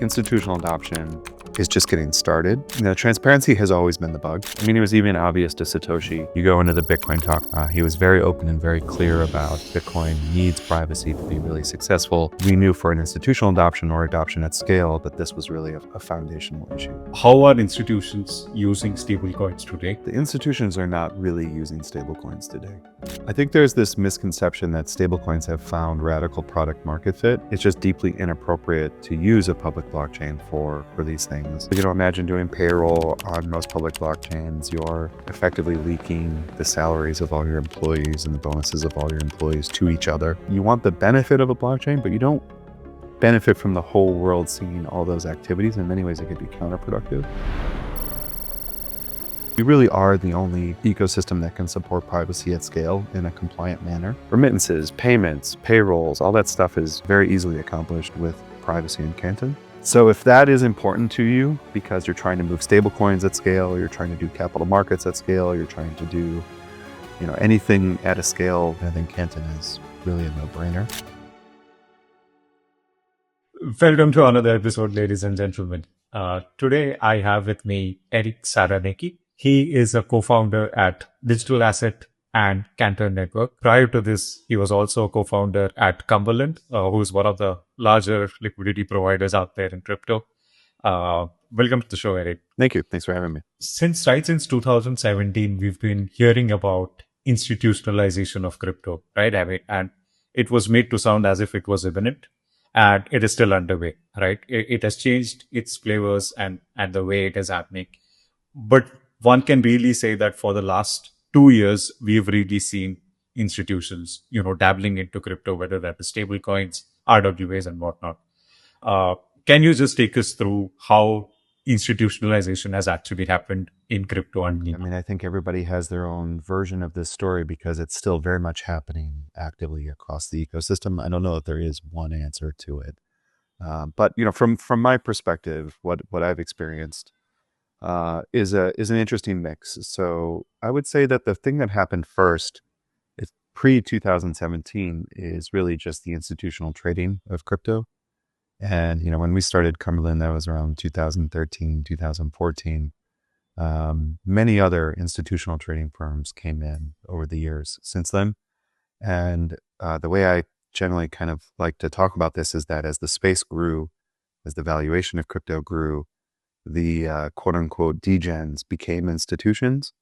institutional adoption is just getting started. Transparency has always been the bug. I mean, it was even obvious to Satoshi. You go into the Bitcoin talk, he was very open and very clear about Bitcoin needs privacy to be really successful. We knew for an institutional adoption or adoption at scale that this was really a foundational issue. How are institutions using stablecoins today? The institutions are not really using stablecoins today. I think there's this misconception that stablecoins have found radical product market fit. It's just deeply inappropriate to use a public blockchain for these things. Imagine doing payroll on most public blockchains. You're effectively leaking the salaries of all your employees and the bonuses of all your employees to each other. You want the benefit of a blockchain, but you don't benefit from the whole world seeing all those activities. In many ways, it could be counterproductive. We really are the only ecosystem that can support privacy at scale in a compliant manner. Remittances, payments, payrolls, all that stuff is very easily accomplished with privacy in Canton. So if that is important to you because you're trying to move stablecoins at scale, or you're trying to do capital markets at scale, or you're trying to do, anything at a scale, I think Canton is really a no-brainer. Welcome to another episode, ladies and gentlemen. Today I have with me Eric Saraniecki. He is a co-founder at Digital Asset and Canton Network. Prior to this, he was also a co-founder at Cumberland, who is one of the larger liquidity providers out there in crypto. Welcome to the show, Eric. Thank you. Thanks for having me. Since 2017, we've been hearing about institutionalization of crypto, right? And it was made to sound as if it was imminent, and it is still underway, right? It has changed its flavors and the way it is happening. But one can really say that for the last 2 years, we've really seen institutions, dabbling into crypto, whether that is stablecoins, RWAs, and whatnot. Can you just take us through how institutionalization has actually happened in crypto? I think everybody has their own version of this story because it's still very much happening actively across the ecosystem. I don't know if there is one answer to it. But from my perspective, what I've experienced is an interesting mix. So I would say that the thing that happened first, is pre-2017, is really just the institutional trading of crypto. And when we started Cumberland, that was around 2013, 2014. Many other institutional trading firms came in over the years since then. And the way I generally kind of like to talk about this is that as the space grew, as the valuation of crypto grew, the quote unquote degens became institutions,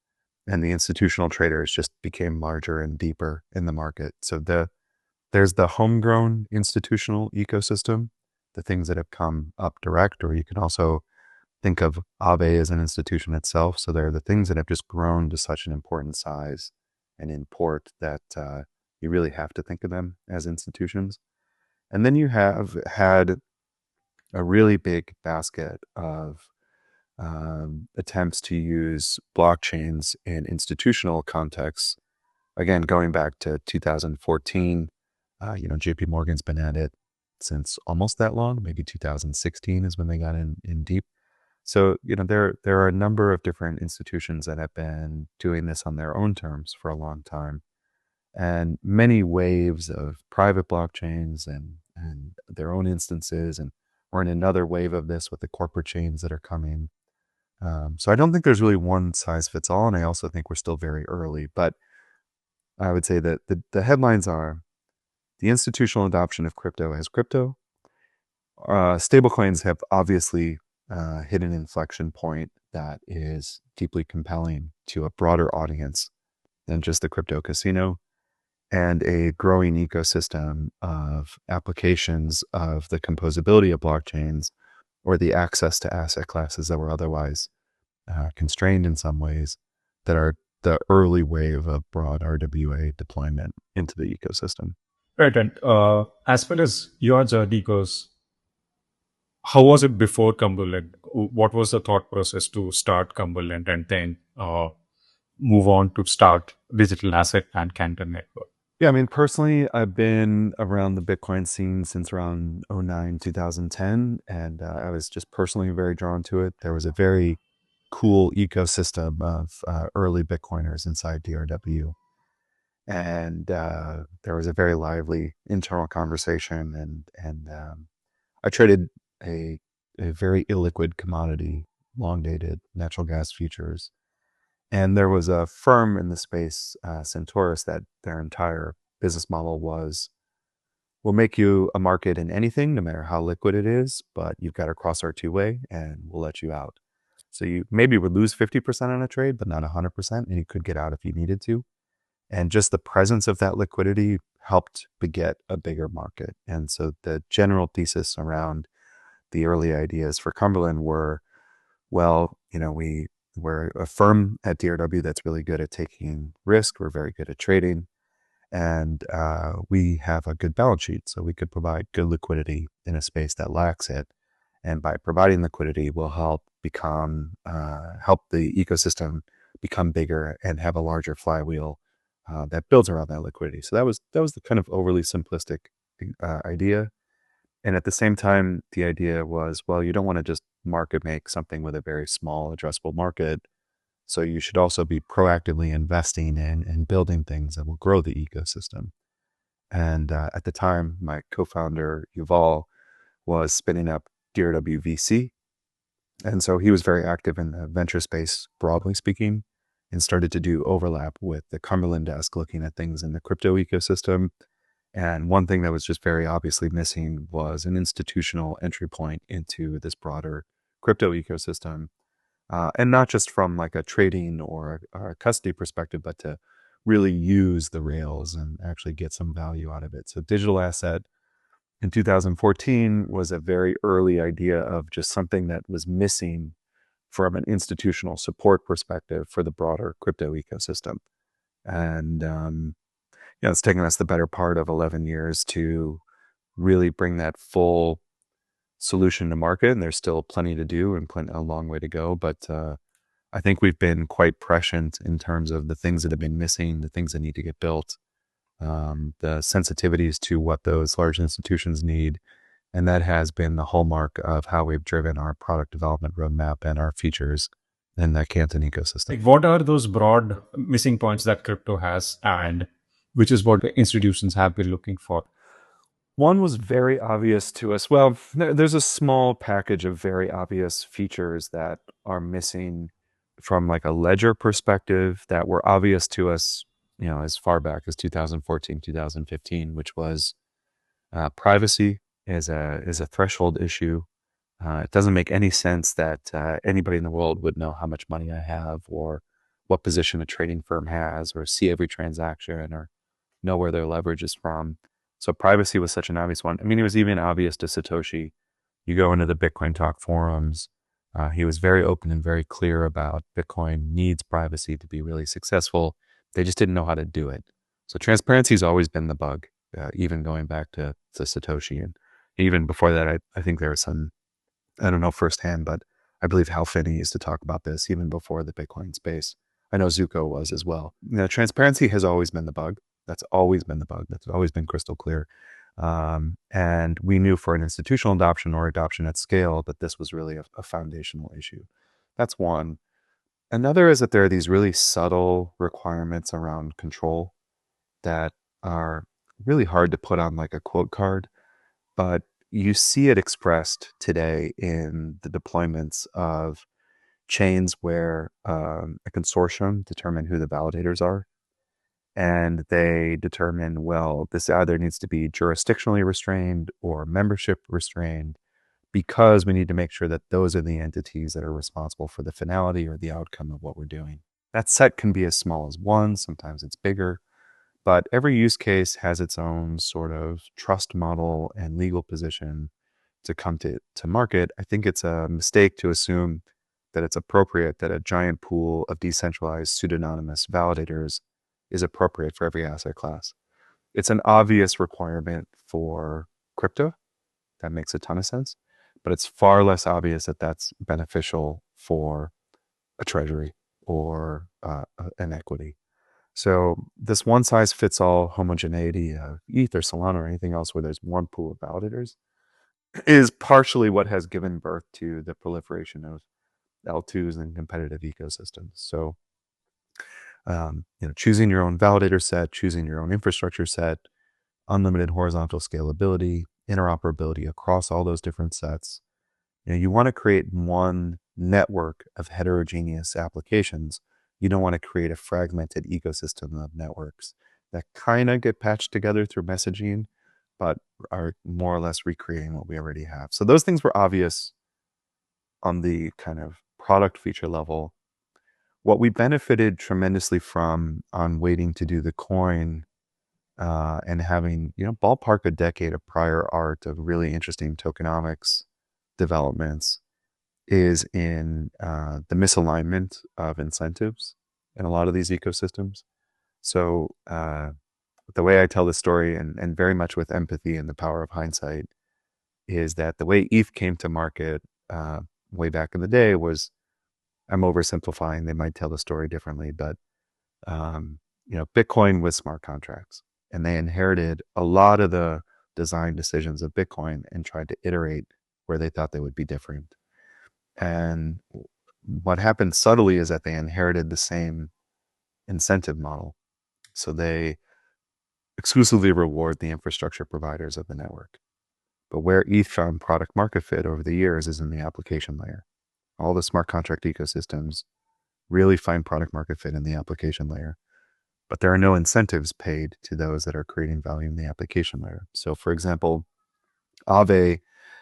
and the institutional traders just became larger and deeper in the market. So there's the homegrown institutional ecosystem, the things that have come up direct, or you can also think of Aave as an institution itself. So there are the things that have just grown to such an important size and import that you really have to think of them as institutions. And then you have had a really big basket of attempts to use blockchains in institutional contexts. Again, going back to 2014, JP Morgan's been at it since almost that long. Maybe 2016 is when they got in deep. So, there are a number of different institutions that have been doing this on their own terms for a long time. And many waves of private blockchains and their own instances, and we're in another wave of this with the corporate chains that are coming. So I don't think there's really one size fits all, and I also think we're still very early. But I would say that the headlines are the institutional adoption of crypto as crypto. Stablecoins have obviously hit an inflection point that is deeply compelling to a broader audience than just the crypto casino, and a growing ecosystem of applications of the composability of blockchains, or the access to asset classes that were otherwise constrained in some ways, that are the early wave of broad RWA deployment into the ecosystem. Right. And as far as your journey goes, how was it before Cumberland? What was the thought process to start Cumberland and then move on to start Digital Asset and Canton Network? Yeah, personally, I've been around the Bitcoin scene since around 2009, 2010, and I was just personally very drawn to it. There was a very cool ecosystem of early Bitcoiners inside DRW. And there was a very lively internal conversation, and I traded a a very illiquid commodity, long dated natural gas futures. And there was a firm in the space, Centaurus, that their entire business model was, we'll make you a market in anything, no matter how liquid it is, but you've got to cross our two-way and we'll let you out. So you maybe would lose 50% on a trade, but not 100%, and you could get out if you needed to. And just the presence of that liquidity helped beget a bigger market. And so the general thesis around the early ideas for Cumberland were, well, we're a firm at DRW that's really good at taking risk. We're very good at trading, and we have a good balance sheet, so we could provide good liquidity in a space that lacks it. And by providing liquidity, will help help the ecosystem become bigger and have a larger flywheel that builds around that liquidity. So that was the kind of overly simplistic idea. And at the same time, the idea was, well, you don't want to just market make something with a very small addressable market. So you should also be proactively investing in and building things that will grow the ecosystem. And at the time, my co-founder, Yuval, was spinning up DRW VC. And so he was very active in the venture space, broadly speaking, and started to do overlap with the Cumberland desk, looking at things in the crypto ecosystem. And one thing that was just very obviously missing was an institutional entry point into this broader crypto ecosystem. And not just from like a trading or a custody perspective, but to really use the rails and actually get some value out of it. So digital asset in 2014 was a very early idea of just something that was missing from an institutional support perspective for the broader crypto ecosystem. And it's taken us the better part of 11 years to really bring that full solution to market. And there's still plenty to do and a long way to go. But I think we've been quite prescient in terms of the things that have been missing, the things that need to get built, the sensitivities to what those large institutions need. And that has been the hallmark of how we've driven our product development roadmap and our features in the Canton ecosystem. Like, what are those broad missing points that crypto has, and which is what the institutions have been looking for? One was very obvious to us. Well, there's a small package of very obvious features that are missing from like a ledger perspective that were obvious to us, as far back as 2014, 2015, which was privacy is a threshold issue. It doesn't make any sense that anybody in the world would know how much money I have or what position a trading firm has or see every transaction or know where their leverage is from. So privacy was such an obvious one. I mean, it was even obvious to Satoshi. You go into the Bitcoin Talk forums. He was very open and very clear about Bitcoin needs privacy to be really successful. They just didn't know how to do it. So transparency has always been the bug, even going back to Satoshi. And even before that, I think there was some, I don't know firsthand, but I believe Hal Finney used to talk about this even before the Bitcoin space. I know Zuko was as well. Transparency has always been the bug. That's always been the bug. That's always been crystal clear. And we knew for an institutional adoption or adoption at scale that this was really a foundational issue. That's one. Another is that there are these really subtle requirements around control that are really hard to put on like a quote card, but you see it expressed today in the deployments of chains where a consortium determine who the validators are. And they determine, well, this either needs to be jurisdictionally restrained or membership restrained, because we need to make sure that those are the entities that are responsible for the finality or the outcome of what we're doing. That set can be as small as one, sometimes it's bigger, but every use case has its own sort of trust model and legal position to come to market. I think it's a mistake to assume that it's appropriate that a giant pool of decentralized pseudonymous validators is appropriate for every asset class. It's an obvious requirement for crypto. That makes a ton of sense, but it's far less obvious that that's beneficial for a treasury or an equity. So this one size fits all homogeneity of ETH or Solana or anything else where there's one pool of validators is partially what has given birth to the proliferation of L2s and competitive ecosystems. So choosing your own validator set, choosing your own infrastructure set, unlimited horizontal scalability, interoperability across all those different sets, You want to create one network of heterogeneous applications. You don't want to create a fragmented ecosystem of networks that kind of get patched together through messaging, but are more or less recreating what we already have. So those things were obvious on the kind of product feature level. What we benefited tremendously from on waiting to do the coin and having, ballpark a decade of prior art of really interesting tokenomics developments is in the misalignment of incentives in a lot of these ecosystems. So the way I tell the story, and very much with empathy and the power of hindsight, is that the way ETH came to market way back in the day was, I'm oversimplifying, they might tell the story differently, but Bitcoin was smart contracts, and they inherited a lot of the design decisions of Bitcoin and tried to iterate where they thought they would be different. And what happened subtly is that they inherited the same incentive model. So they exclusively reward the infrastructure providers of the network. But where ETH found product market fit over the years is in the application layer. All the smart contract ecosystems really find product market fit in the application layer. But there are no incentives paid to those that are creating value in the application layer. So, for example, Aave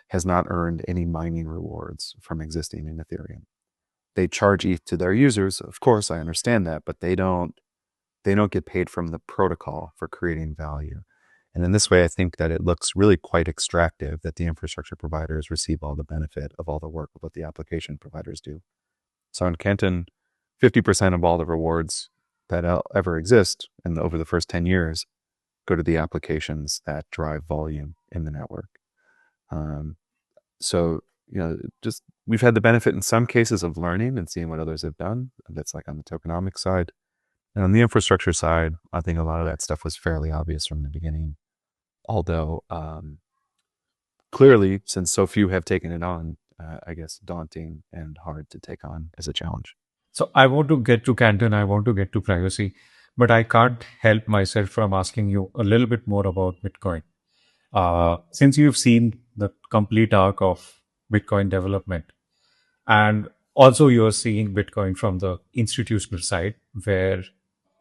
has not earned any mining rewards from existing in Ethereum. They charge ETH to their users. Of course, I understand that, but they don't get paid from the protocol for creating value. And in this way, I think that it looks really quite extractive that the infrastructure providers receive all the benefit of all the work of what the application providers do. So in Canton, 50% of all the rewards that ever exist and over the first 10 years go to the applications that drive volume in the network. So, just we've had the benefit in some cases of learning and seeing what others have done. That's like on the tokenomics side. And on the infrastructure side, I think a lot of that stuff was fairly obvious from the beginning. Although, clearly, since so few have taken it on, I guess daunting and hard to take on as a challenge. So I want to get to Canton, I want to get to privacy, but I can't help myself from asking you a little bit more about Bitcoin. Since you've seen the complete arc of Bitcoin development, and also you're seeing Bitcoin from the institutional side, where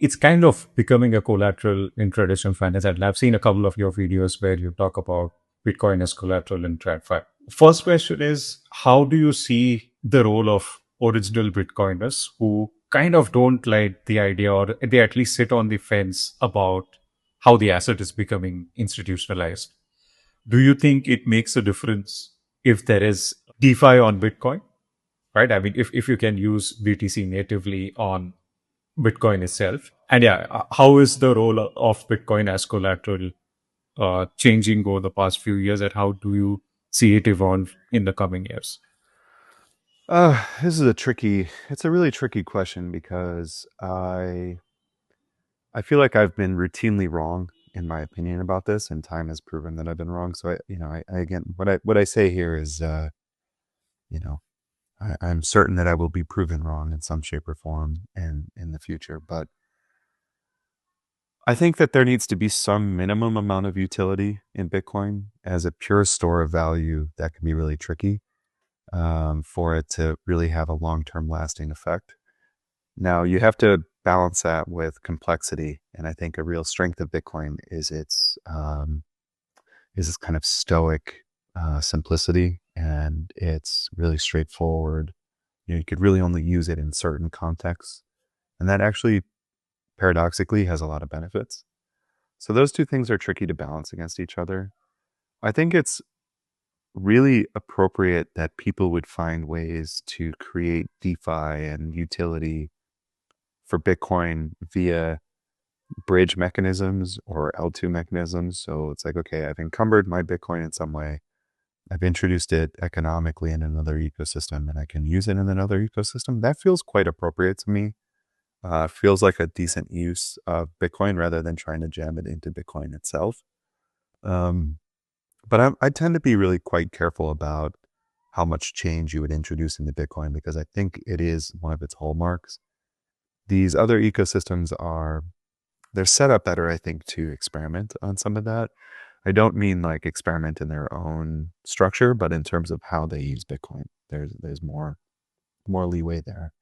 it's kind of becoming a collateral in traditional finance. And I've seen a couple of your videos where you talk about Bitcoin as collateral in TradFi. First question is, how do you see the role of original Bitcoiners who kind of don't like the idea, or they at least sit on the fence about how the asset is becoming institutionalized? Do you think it makes a difference if there is DeFi on Bitcoin, right? I mean, if you can use BTC natively on Bitcoin itself. And yeah, how is the role of Bitcoin as collateral changing over the past few years, and how do you see it evolve in the coming years? This is it's a really tricky question because I feel like I've been routinely wrong in my opinion about this, and time has proven that I've been wrong. So I again, what I say here is, you know, I'm certain that I will be proven wrong in some shape or form and in the future. But I think that there needs to be some minimum amount of utility in Bitcoin as a pure store of value that can be really tricky for it to really have a long-term lasting effect. Now, you have to balance that with complexity. And I think a real strength of Bitcoin is its kind of stoic simplicity, and it's really straightforward. You could really only use it in certain contexts. And that actually, paradoxically, has a lot of benefits. So those two things are tricky to balance against each other. I think it's really appropriate that people would find ways to create DeFi and utility for Bitcoin via bridge mechanisms or L2 mechanisms. So it's like, okay, I've encumbered my Bitcoin in some way. I've introduced it economically in another ecosystem, and I can use it in another ecosystem. That feels quite appropriate to me. Feels like a decent use of Bitcoin rather than trying to jam it into Bitcoin itself. But I tend to be really quite careful about how much change you would introduce into Bitcoin, because I think it is one of its hallmarks. These other ecosystems they're set up better, I think, to experiment on some of that. I don't mean like experiment in their own structure, but in terms of how they use Bitcoin. There's more leeway there.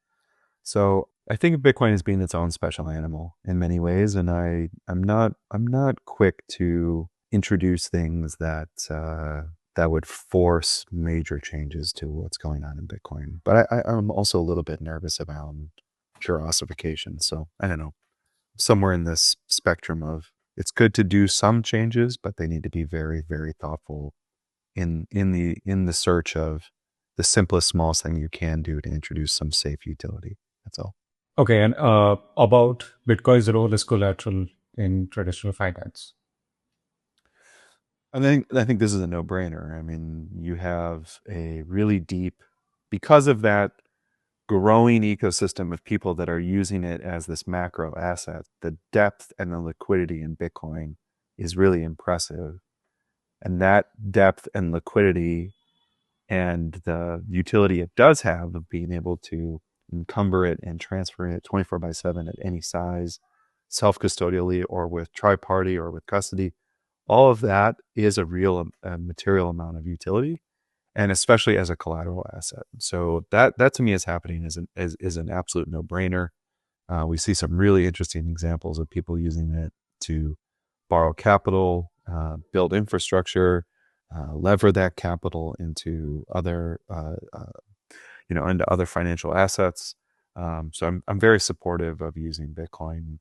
So I think of Bitcoin as being its own special animal in many ways, and I'm not quick to introduce things that would force major changes to what's going on in Bitcoin. But I'm also a little bit nervous around pure ossification. So I don't know, somewhere in this spectrum of it's good to do some changes, but they need to be very, very thoughtful in the search of the simplest, smallest thing you can do to introduce some safe utility. That's all. Okay, and about Bitcoin's role as collateral in traditional finance. I think this is a no-brainer. I mean, you have a really deep, because of that growing ecosystem of people that are using it as this macro asset, the depth and the liquidity in Bitcoin is really impressive. And that depth and liquidity and the utility it does have of being able to encumber it and transfer it 24 by 7 at any size, self-custodially or with tri-party or with custody, all of that is a real material amount of utility, and especially as a collateral asset. So that to me is happening is an absolute no-brainer. We see some really interesting examples of people using it to borrow capital, build infrastructure, lever that capital into into other financial assets. So I'm very supportive of using Bitcoin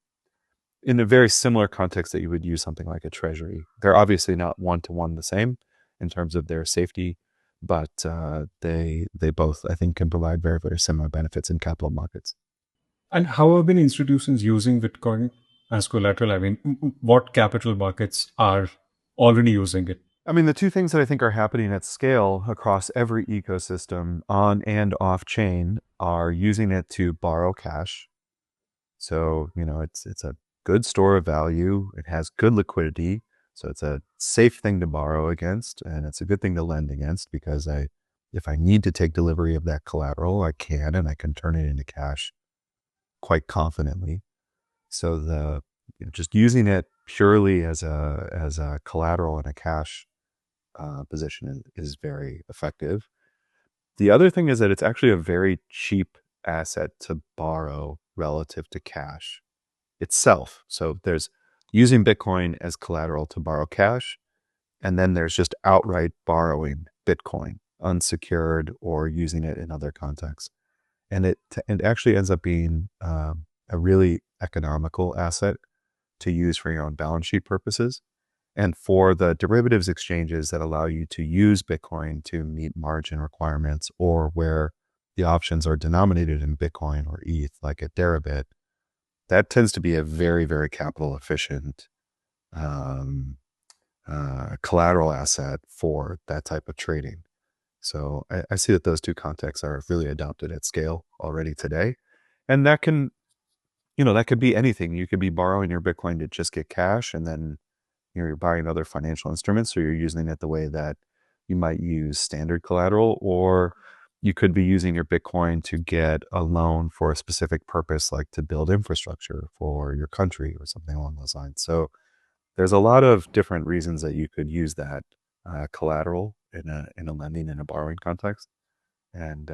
in a very similar context that you would use something like a treasury. They're obviously not one-to-one the same in terms of their safety, but they both, I think, can provide very, very similar benefits in capital markets. And how have been institutions using Bitcoin as collateral? I mean, what capital markets are already using it? I mean, the two things that I think are happening at scale across every ecosystem on and off chain are using it to borrow cash. So, it's a good store of value. It has good liquidity. So it's a safe thing to borrow against, and it's a good thing to lend against because if I need to take delivery of that collateral, I can, and I can turn it into cash quite confidently. So just using it purely as a collateral and a cash position is very effective. The other thing is that it's actually a very cheap asset to borrow relative to cash itself. So there's using Bitcoin as collateral to borrow cash, and then there's just outright borrowing Bitcoin, unsecured or using it in other contexts. And it actually ends up being a really economical asset to use for your own balance sheet purposes. And for the derivatives exchanges that allow you to use Bitcoin to meet margin requirements, or where the options are denominated in Bitcoin or ETH, like at Deribit, that tends to be a very, very capital efficient um, collateral asset for that type of trading. So I see that those two contexts are really adopted at scale already today. And that could be anything. You could be borrowing your Bitcoin to just get cash, and then you're buying other financial instruments, or you're using it the way that you might use standard collateral, or you could be using your Bitcoin to get a loan for a specific purpose, like to build infrastructure for your country or something along those lines. So there's a lot of different reasons that you could use that collateral in a lending and a borrowing context. And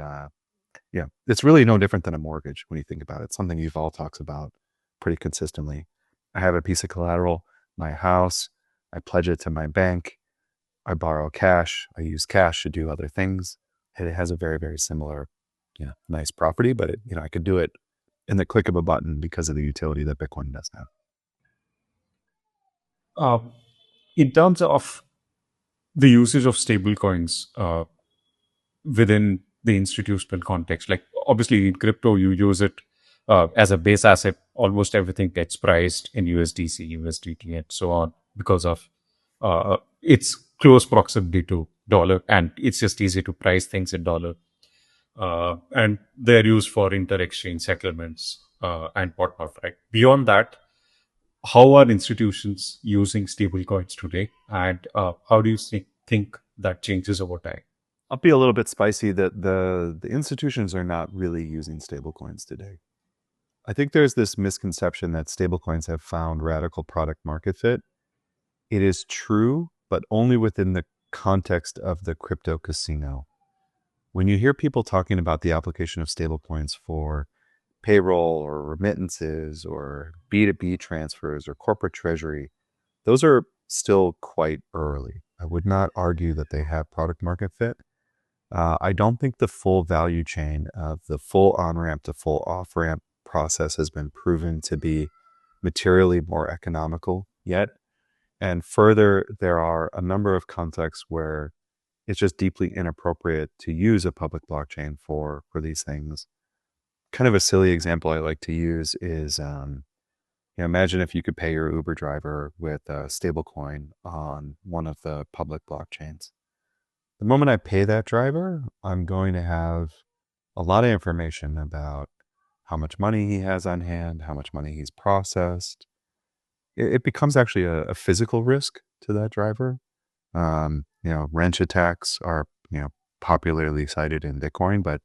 yeah, it's really no different than a mortgage when you think about it. It's something Yuval talks about pretty consistently. I have a piece of collateral, my house, I pledge it to my bank, I borrow cash, I use cash to do other things. And it has a very, very similar, nice property, but I could do it in the click of a button because of the utility that Bitcoin does have. Uh, in terms of the usage of stablecoins within the institutional context, like obviously in crypto, you use it as a base asset. Almost everything gets priced in USDC, USDT, and so on because of its close proximity to dollar, and it's just easy to price things in dollar. And they're used for inter-exchange settlements and whatnot. Right. Beyond that, how are institutions using stablecoins today, and how do you think that changes over time? I'll be a little bit spicy that the institutions are not really using stablecoins today. I think there's this misconception that stablecoins have found radical product market fit. It is true but only within the context of the crypto casino. When you hear people talking about the application of stablecoins for payroll or remittances or B2B transfers or corporate treasury, those are still quite early. I would not argue that they have product market fit. I don't think the full value chain of the full on ramp to full off ramp process has been proven to be materially more economical yet. And further, there are a number of contexts where it's just deeply inappropriate to use a public blockchain for these things. Kind of a silly example I like to use is, imagine if you could pay your Uber driver with a stablecoin on one of the public blockchains. The moment I pay that driver, I'm going to have a lot of information about how much money he has on hand, how much money he's processed. It becomes actually a physical risk to that driver. Wrench attacks are, popularly cited in Bitcoin, but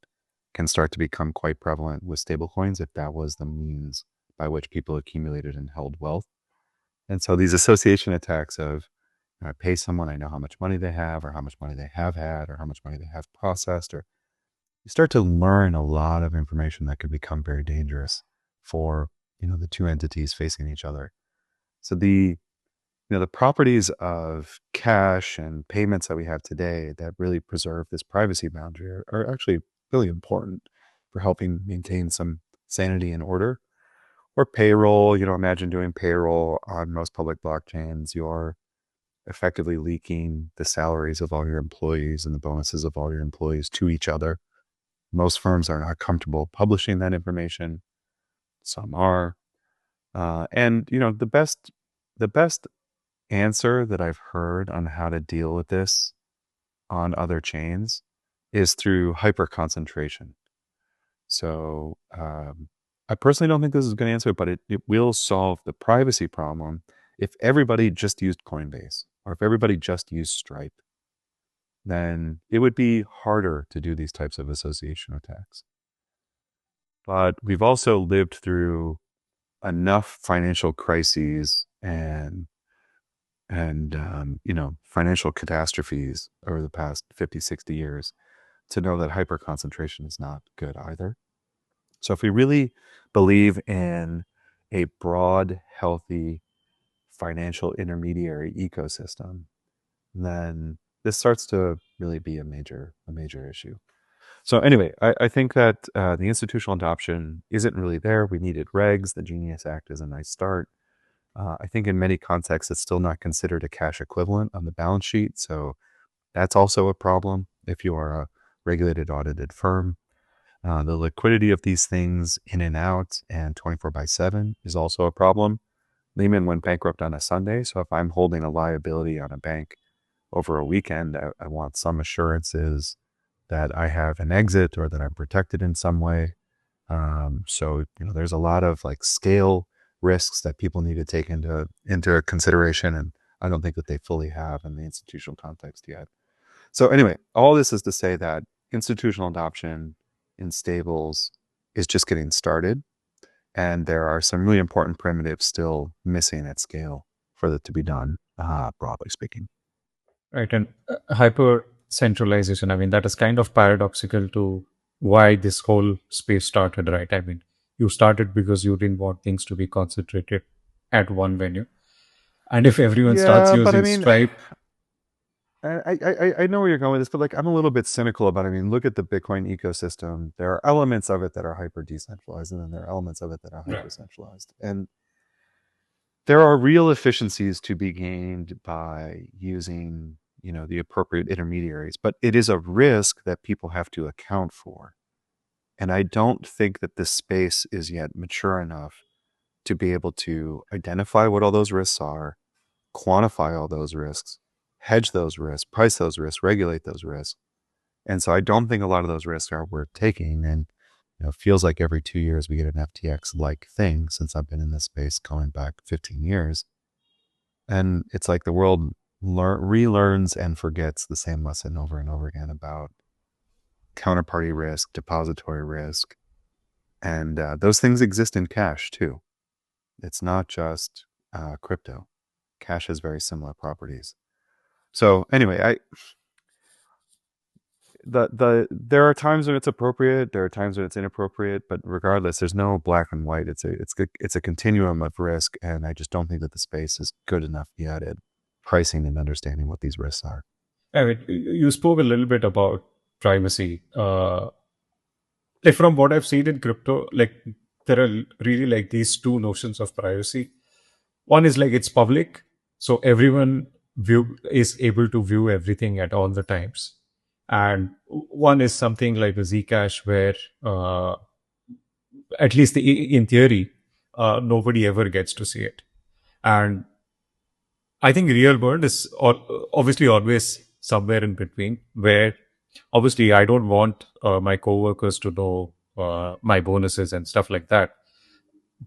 can start to become quite prevalent with stablecoins if that was the means by which people accumulated and held wealth. And so these association attacks of, I pay someone, I know how much money they have, or how much money they have had, or how much money they have processed, or you start to learn a lot of information that could become very dangerous for, the two entities facing each other. So the properties of cash and payments that we have today that really preserve this privacy boundary are actually really important for helping maintain some sanity and order. Or payroll, imagine doing payroll on most public blockchains. You're effectively leaking the salaries of all your employees and the bonuses of all your employees to each other. Most firms are not comfortable publishing that information. Some are. And the best answer that I've heard on how to deal with this on other chains is through hyper concentration. So I personally don't think this is going to answer it, but it will solve the privacy problem if everybody just used Coinbase or if everybody just used Stripe. Then it would be harder to do these types of association attacks. But we've also lived through enough financial crises and financial catastrophes over the past 50, 60 years to know that hyper concentration is not good either. So if we really believe in a broad, healthy financial intermediary ecosystem, then this starts to really be a major issue. So anyway, I think that the institutional adoption isn't really there. We needed regs. The Genius Act is a nice start. I think in many contexts, it's still not considered a cash equivalent on the balance sheet. So that's also a problem if you are a regulated, audited firm. The liquidity of these things in and out and 24/7 is also a problem. Lehman went bankrupt on a Sunday. So if I'm holding a liability on a bank over a weekend, I want some assurances that I have an exit or that I'm protected in some way. So there's a lot of like scale risks that people need to take into consideration, and I don't think that they fully have in the institutional context yet. So anyway, all this is to say that institutional adoption in stables is just getting started, and there are some really important primitives still missing at scale for it to be done, broadly speaking. Right. And hyper centralization, I mean, that is kind of paradoxical to why this whole space started, right? I mean, you started because you didn't want things to be concentrated at one venue. And if everyone starts Yeah, but I using mean, Stripe, I know where you're going with this, but like I'm a little bit cynical about it. I mean, look at the Bitcoin ecosystem. There are elements of it that are hyper decentralized, and then there are elements of it that are right. hyper centralized. And there are real efficiencies to be gained by using, the appropriate intermediaries, but it is a risk that people have to account for. And I don't think that this space is yet mature enough to be able to identify what all those risks are, quantify all those risks, hedge those risks, price those risks, regulate those risks. And so I don't think a lot of those risks are worth taking. And it feels like every 2 years we get an FTX like thing since I've been in this space going back 15 years. And it's like the world relearns and forgets the same lesson over and over again about counterparty risk, depository risk. And those things exist in cash too. It's not just crypto. Cash has very similar properties. So anyway, there are times when it's appropriate, there are times when it's inappropriate, but regardless, there's no black and white. It's a continuum of risk, and I just don't think that the space is good enough yet at pricing and understanding what these risks are. I mean, you spoke a little bit about privacy. Like from what I've seen in crypto, like there are really like these two notions of privacy. One is like it's public, so everyone view is able to view everything at all the times. And one is something like a Zcash where, at least in theory, nobody ever gets to see it. And I think real world is obviously always somewhere in between, where obviously I don't want my coworkers to know my bonuses and stuff like that,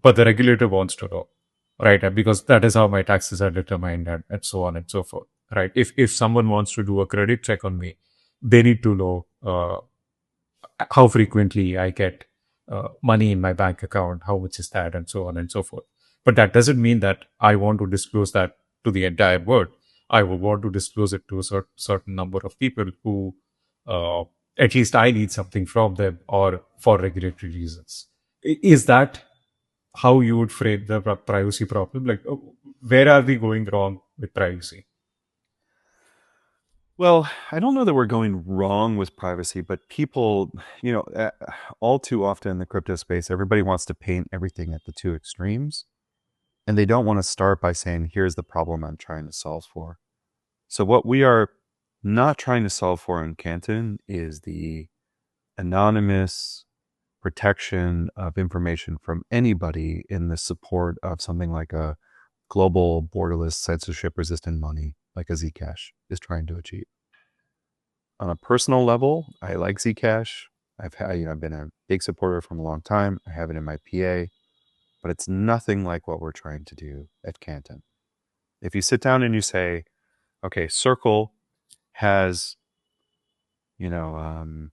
but the regulator wants to know, right? And because that is how my taxes are determined, and so on and so forth, right? If someone wants to do a credit check on me, they need to know how frequently I get money in my bank account, how much is that, and so on and so forth. But that doesn't mean that I want to disclose that to the entire world. I will want to disclose it to a certain number of people who, at least I need something from them or for regulatory reasons. Is that how you would frame the privacy problem? Like, where are we going wrong with privacy? Well, I don't know that we're going wrong with privacy, but people, all too often in the crypto space, everybody wants to paint everything at the two extremes, and they don't want to start by saying, here's the problem I'm trying to solve for. So what we are not trying to solve for in Canton is the anonymous protection of information from anybody in the support of something like a global borderless censorship resistant money like a Zcash is trying to achieve. On a personal level, I like Zcash. I've been a big supporter from a long time. I have it in my PA, but it's nothing like what we're trying to do at Canton. If you sit down and you say, okay, Circle has, you know, um,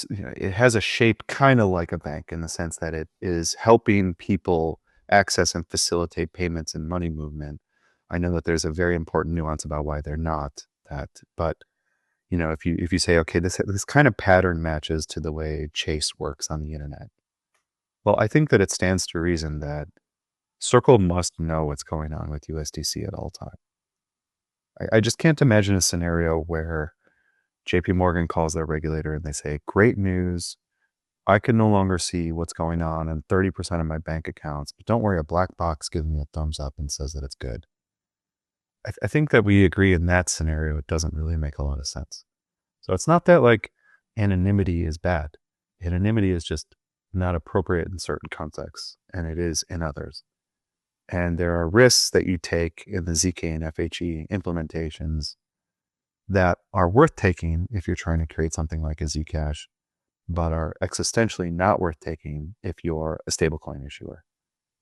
it has a shape kind of like a bank in the sense that it is helping people access and facilitate payments and money movement. I know that there's a very important nuance about why they're not that, but if you say, okay, this kind of pattern matches to the way Chase works on the internet. Well, I think that it stands to reason that Circle must know what's going on with USDC at all times. I just can't imagine a scenario where JP Morgan calls their regulator and they say, great news, I can no longer see what's going on in 30% of my bank accounts, but don't worry, a black box gives me a thumbs up and says that it's good. I think that we agree in that scenario, it doesn't really make a lot of sense. So it's not that like anonymity is bad. Anonymity is just not appropriate in certain contexts, and it is in others. And there are risks that you take in the ZK and FHE implementations that are worth taking if you're trying to create something like a Zcash, but are existentially not worth taking if you're a stablecoin issuer.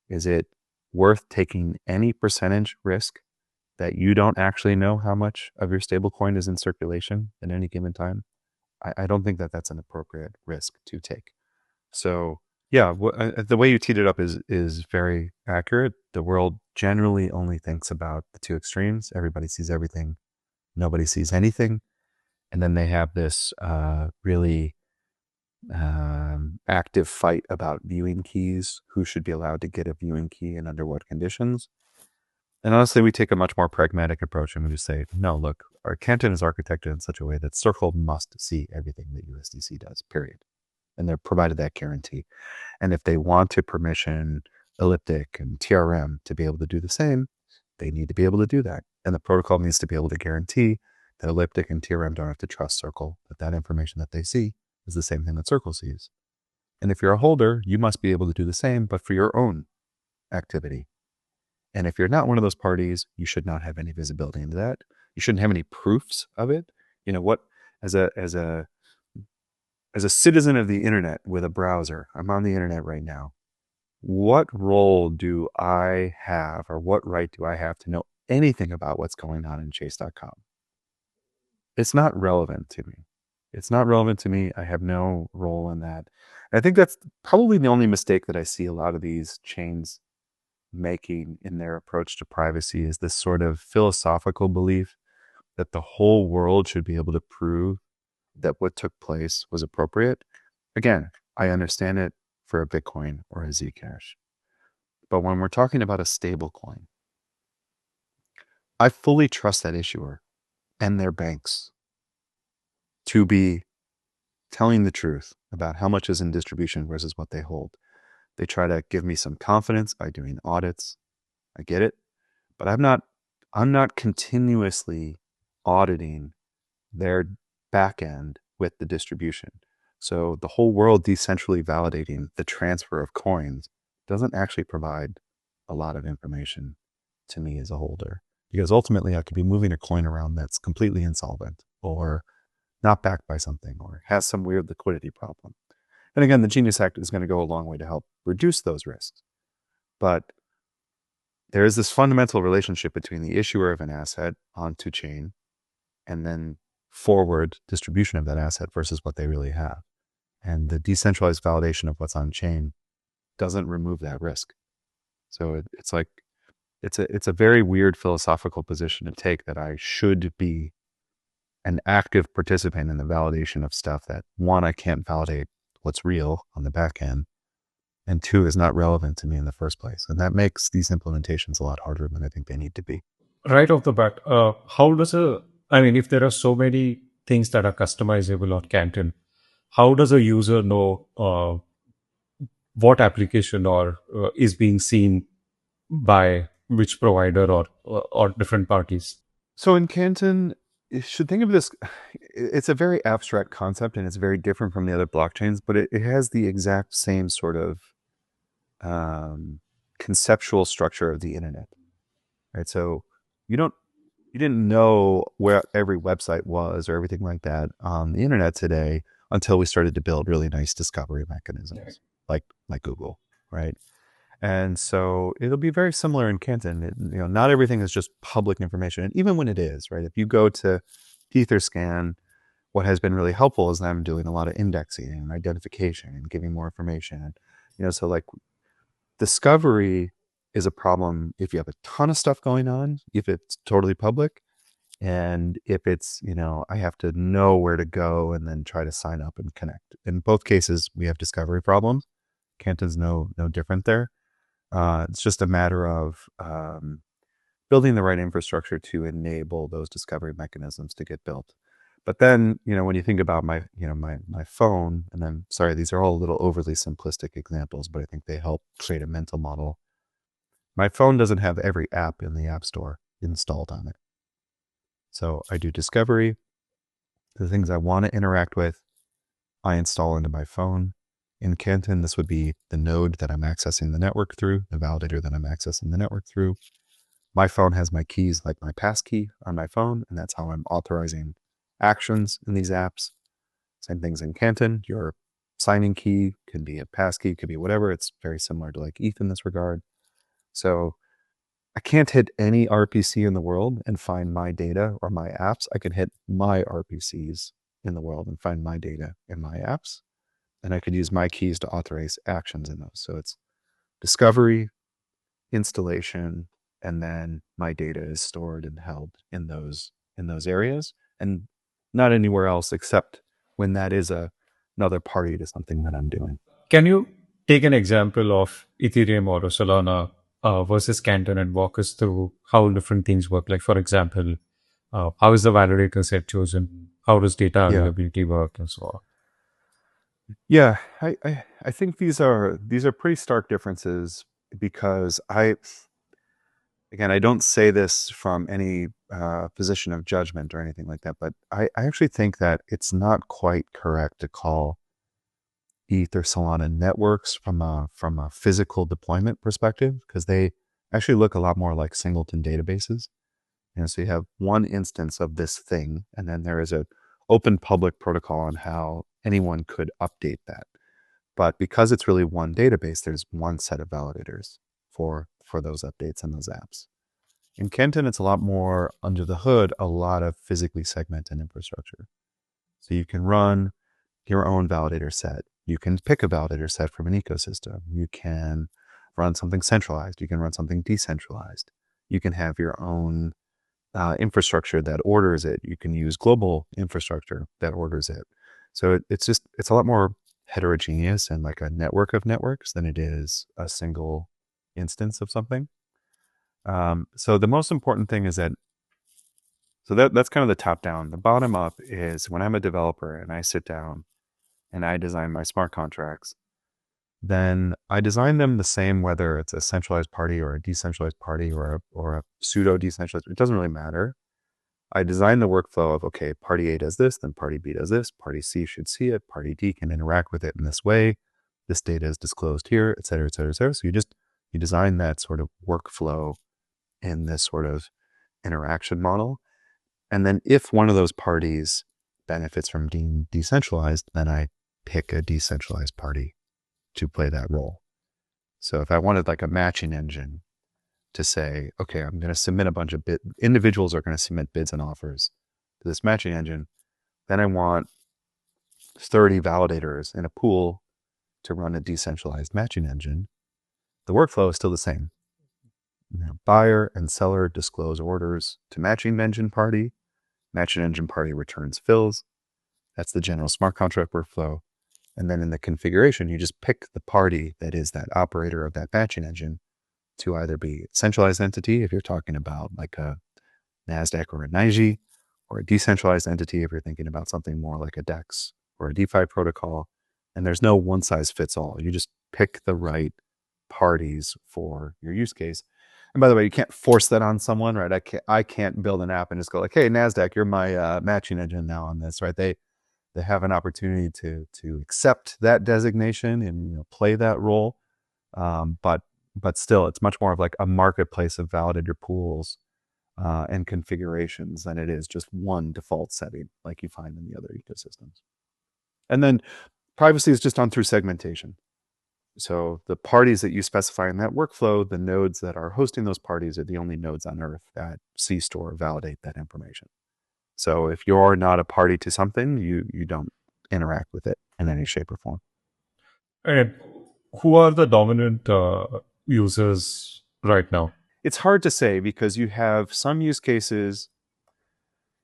Is it worth taking any percentage risk that you don't actually know how much of your stablecoin is in circulation at any given time? I don't think that that's an appropriate risk to take. So yeah, the way you teed it up is very accurate. The world generally only thinks about the two extremes. Everybody sees everything. Nobody sees anything. And then they have this really active fight about viewing keys, who should be allowed to get a viewing key and under what conditions. And honestly, we take a much more pragmatic approach and we just say, no, look, our Canton is architected in such a way that Circle must see everything that USDC does, period. And they're provided that guarantee. And if they want to permission Elliptic and TRM to be able to do the same, they need to be able to do that. And the protocol needs to be able to guarantee that Elliptic and TRM don't have to trust Circle, that information that they see is the same thing that Circle sees. And if you're a holder, you must be able to do the same, but for your own activity. And if you're not one of those parties, you should not have any visibility into that. You shouldn't have any proofs of it. As a citizen of the internet with a browser, I'm on the internet right now. What role do I have, or what right do I have to know anything about what's going on in chase.com? It's not relevant to me. It's not relevant to me. I have no role in that. And I think that's probably the only mistake that I see a lot of these chains making in their approach to privacy, is this sort of philosophical belief that the whole world should be able to prove that what took place was appropriate. Again, I understand it for a Bitcoin or a Zcash. But when we're talking about a stable coin, I fully trust that issuer and their banks to be telling the truth about how much is in distribution versus what they hold. They try to give me some confidence by doing audits. I get it, but I'm not continuously auditing their back end with the distribution. So the whole world decentrally validating the transfer of coins doesn't actually provide a lot of information to me as a holder, because ultimately I could be moving a coin around that's completely insolvent or not backed by something or has some weird liquidity problem. And again, the Genius Act is going to go a long way to help reduce those risks. But there is this fundamental relationship between the issuer of an asset onto chain and then forward distribution of that asset versus what they really have. And the decentralized validation of what's on chain doesn't remove that risk. So it's like, it's a very weird philosophical position to take, that I should be an active participant in the validation of stuff that, one, I can't validate what's real on the back end, and two, is not relevant to me in the first place. And that makes these implementations a lot harder than I think they need to be. Right off the bat, how does I mean, if there are so many things that are customizable on Canton, how does a user know what application or is being seen by which provider or different parties? So in Canton, you should think of this, it's a very abstract concept and it's very different from the other blockchains, but it has the exact same sort of conceptual structure of the internet, right? So you didn't know where every website was or everything like that on the internet today until we started to build really nice discovery mechanisms like Google, right? And so it'll be very similar in Canton. Not everything is just public information. And even when it is, right, if you go to Etherscan, what has been really helpful is them doing a lot of indexing and identification and giving more information. And, so like discovery is a problem if you have a ton of stuff going on, if it's totally public, and if it's, I have to know where to go and then try to sign up and connect. In both cases, we have discovery problems. Canton's no different there. It's just a matter of building the right infrastructure to enable those discovery mechanisms to get built. But then, when you think about my phone, and then, sorry, these are all a little overly simplistic examples, but I think they help create a mental model. My phone doesn't have every app in the App Store installed on it. So I do discovery. The things I want to interact with, I install into my phone. In Canton, this would be the node that I'm accessing the network through, the validator that I'm accessing the network through. My phone has my keys, like my passkey on my phone, and that's how I'm authorizing actions in these apps. Same things in Canton. Your signing key can be a passkey, could be whatever. It's very similar to like ETH in this regard. So I can't hit any RPC in the world and find my data or my apps. I can hit my RPCs in the world and find my data in my apps. And I could use my keys to authorize actions in those. So it's discovery, installation, and then my data is stored and held in those areas, and not anywhere else except when that is another party to something that I'm doing. Can you take an example of Ethereum or Solana versus Canton and walk us through how different things work? Like, for example, how is the validator set chosen? How does data Yeah. availability work, and so on? Yeah, I think these are pretty stark differences, because I don't say this from any position of judgment or anything like that, but I actually think that it's not quite correct to call ETH or Solana networks from a physical deployment perspective, because they actually look a lot more like singleton databases. And so you have one instance of this thing, and then there is an open public protocol on how anyone could update that. But because it's really one database, there's one set of validators for those updates and those apps. In Canton, it's a lot more under the hood, a lot of physically segmented infrastructure. So you can run your own validator set. You can pick a validator set from an ecosystem. You can run something centralized. You can run something decentralized. You can have your own infrastructure that orders it. You can use global infrastructure that orders it. So it's a lot more heterogeneous and like a network of networks than it is a single instance of something. So the most important thing is that, that's kind of the top down. The bottom up is when I'm a developer and I sit down and I design my smart contracts, then I design them the same whether it's a centralized party or a decentralized party or a pseudo decentralized. It doesn't really matter. I design the workflow of, okay, party A does this, then party B does this, party C should see it, party D can interact with it in this way. This data is disclosed here, et cetera, et cetera, et cetera. So you design that sort of workflow in this sort of interaction model. And then if one of those parties benefits from being decentralized, then I pick a decentralized party to play that role. So if I wanted like a matching engine to say, okay, I'm going to submit a bunch of individuals are going to submit bids and offers to this matching engine, then I want 30 validators in a pool to run a decentralized matching engine. The workflow is still the same. Buyer and seller disclose orders to matching engine party. Matching engine party returns fills. That's the general smart contract workflow. And then in the configuration, you just pick the party that is that operator of that matching engine to either be a centralized entity if you're talking about like a NASDAQ or a NYSE, or a decentralized entity if you're thinking about something more like a DEX or a DeFi protocol. And there's no one size fits all. You just pick the right parties for your use case. And by the way, you can't force that on someone, right? I can't build an app and just go like, hey, NASDAQ, you're my matching engine now on this, right? They have an opportunity to accept that designation and play that role. But still, it's much more of like a marketplace of validator pools and configurations than it is just one default setting like you find in the other ecosystems. And then privacy is just done through segmentation. So the parties that you specify in that workflow, the nodes that are hosting those parties are the only nodes on Earth that C-store validate that information. So if you're not a party to something, you don't interact with it in any shape or form. And who are the dominant users right now? It's hard to say because you have some use cases.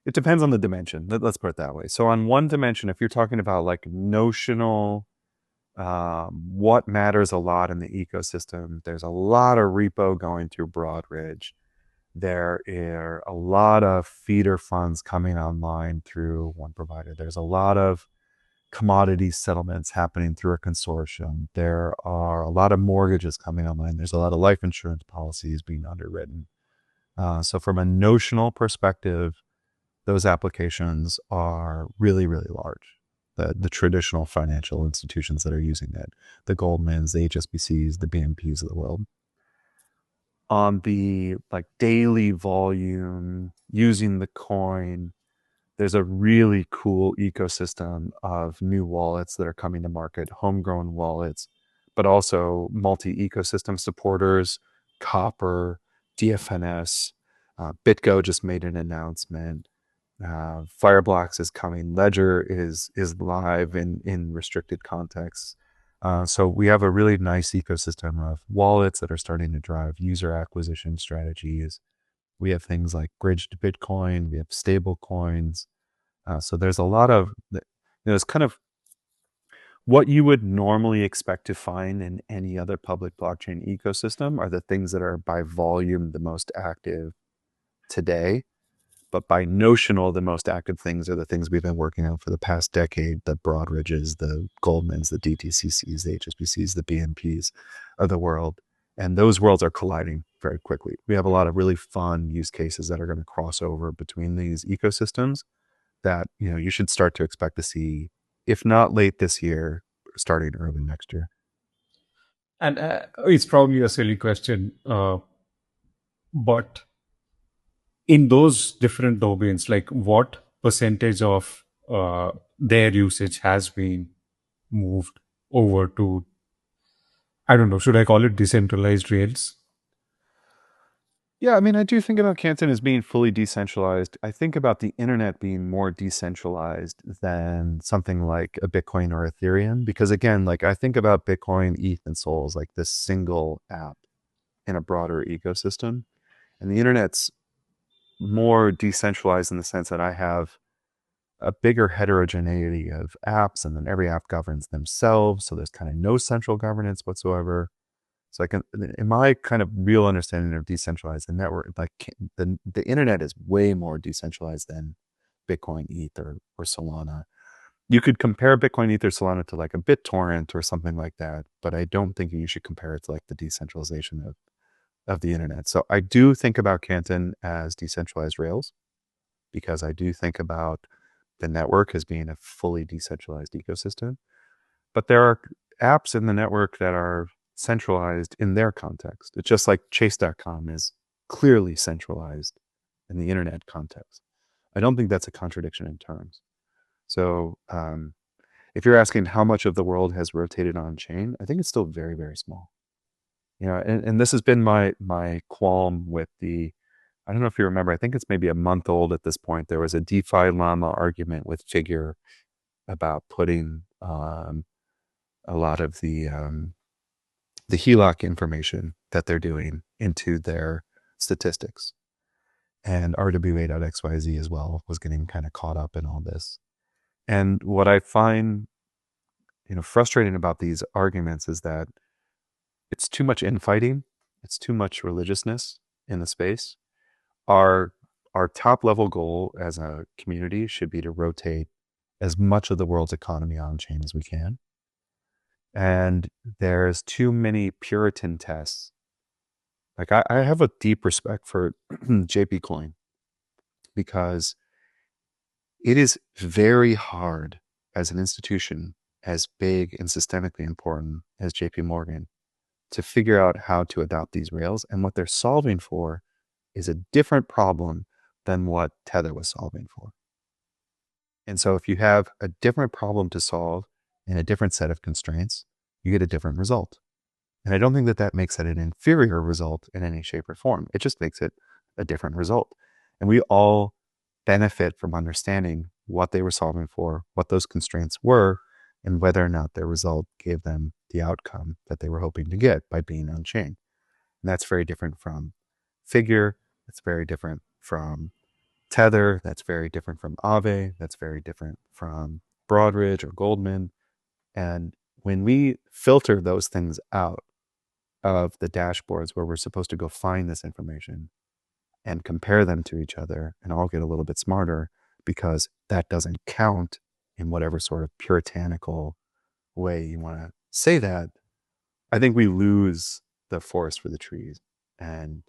It depends on the dimension. Let's put it that way. So on one dimension, if you're talking about like notional, what matters a lot in the ecosystem, there's a lot of repo going through Broadridge. There are a lot of feeder funds coming online through one provider. There's a lot of commodity settlements happening through a consortium. There are a lot of mortgages coming online. There's a lot of life insurance policies being underwritten. So from a notional perspective, those applications are really, really large. The traditional financial institutions that are using it, the Goldmans, the HSBCs, the BNPs of the world. On the like daily volume, using the coin, there's a really cool ecosystem of new wallets that are coming to market, homegrown wallets, but also multi-ecosystem supporters, Copper, DFNS, BitGo just made an announcement. Fireblocks is coming. Ledger is live in restricted contexts. So we have a really nice ecosystem of wallets that are starting to drive user acquisition strategies. We have things like bridge to Bitcoin. We have stable coins. So there's a lot of, it's kind of what you would normally expect to find in any other public blockchain ecosystem are the things that are by volume the most active today. But by notional, the most active things are the things we've been working on for the past decade, the Broadridges, the Goldmans, the DTCCs, the HSBCs, the BNPs of the world. And those worlds are colliding very quickly. We have a lot of really fun use cases that are going to cross over between these ecosystems that you should start to expect to see, if not late this year, starting early next year. And it's probably a silly question, but in those different domains, like what percentage of their usage has been moved over to, I don't know, should I call it decentralized rails? Yeah, I mean, I do think about Canton as being fully decentralized. I think about the internet being more decentralized than something like a Bitcoin or Ethereum, because again, like I think about Bitcoin, ETH, and Sol as like this single app in a broader ecosystem. And the internet's more decentralized in the sense that I have a bigger heterogeneity of apps, and then every app governs themselves. So there's kind of no central governance whatsoever. So I can, in my kind of real understanding of decentralized the network, like the internet is way more decentralized than Bitcoin, ETH, or Solana. You could compare Bitcoin, Ether, Solana to like a BitTorrent or something like that, but I don't think you should compare it to like the decentralization of the internet. So I do think about Canton as decentralized Rails, because I do think about the network as being a fully decentralized ecosystem. But there are apps in the network that are centralized in their context. It's just like chase.com is clearly centralized in the internet context. I don't think that's a contradiction in terms. So if you're asking how much of the world has rotated on chain, I think it's still very, very small. And this has been my qualm with I don't know if you remember, I think it's maybe a month old at this point. There was a DeFi Llama argument with Figure about putting a lot of the HELOC information that they're doing into their statistics. And RWA.xyz as well was getting kind of caught up in all this. And what I find, frustrating about these arguments is that it's too much infighting. It's too much religiousness in the space. Our top level goal as a community should be to rotate as much of the world's economy on chain as we can. And there's too many Puritan tests. Like I have a deep respect for JP Coin, because it is very hard as an institution as big and systemically important as JP Morgan to figure out how to adopt these rails. And what they're solving for is a different problem than what Tether was solving for. And so if you have a different problem to solve and a different set of constraints, you get a different result. And I don't think that makes it an inferior result in any shape or form. It just makes it a different result. And we all benefit from understanding what they were solving for, what those constraints were, and whether or not their result gave them the outcome that they were hoping to get by being on chain. And that's very different from Figure. That's very different from Tether. That's very different from Aave. That's very different from Broadridge or Goldman. And when we filter those things out of the dashboards where we're supposed to go find this information and compare them to each other and all get a little bit smarter, because that doesn't count in whatever sort of puritanical way you want to say that, I think we lose the forest for the trees. And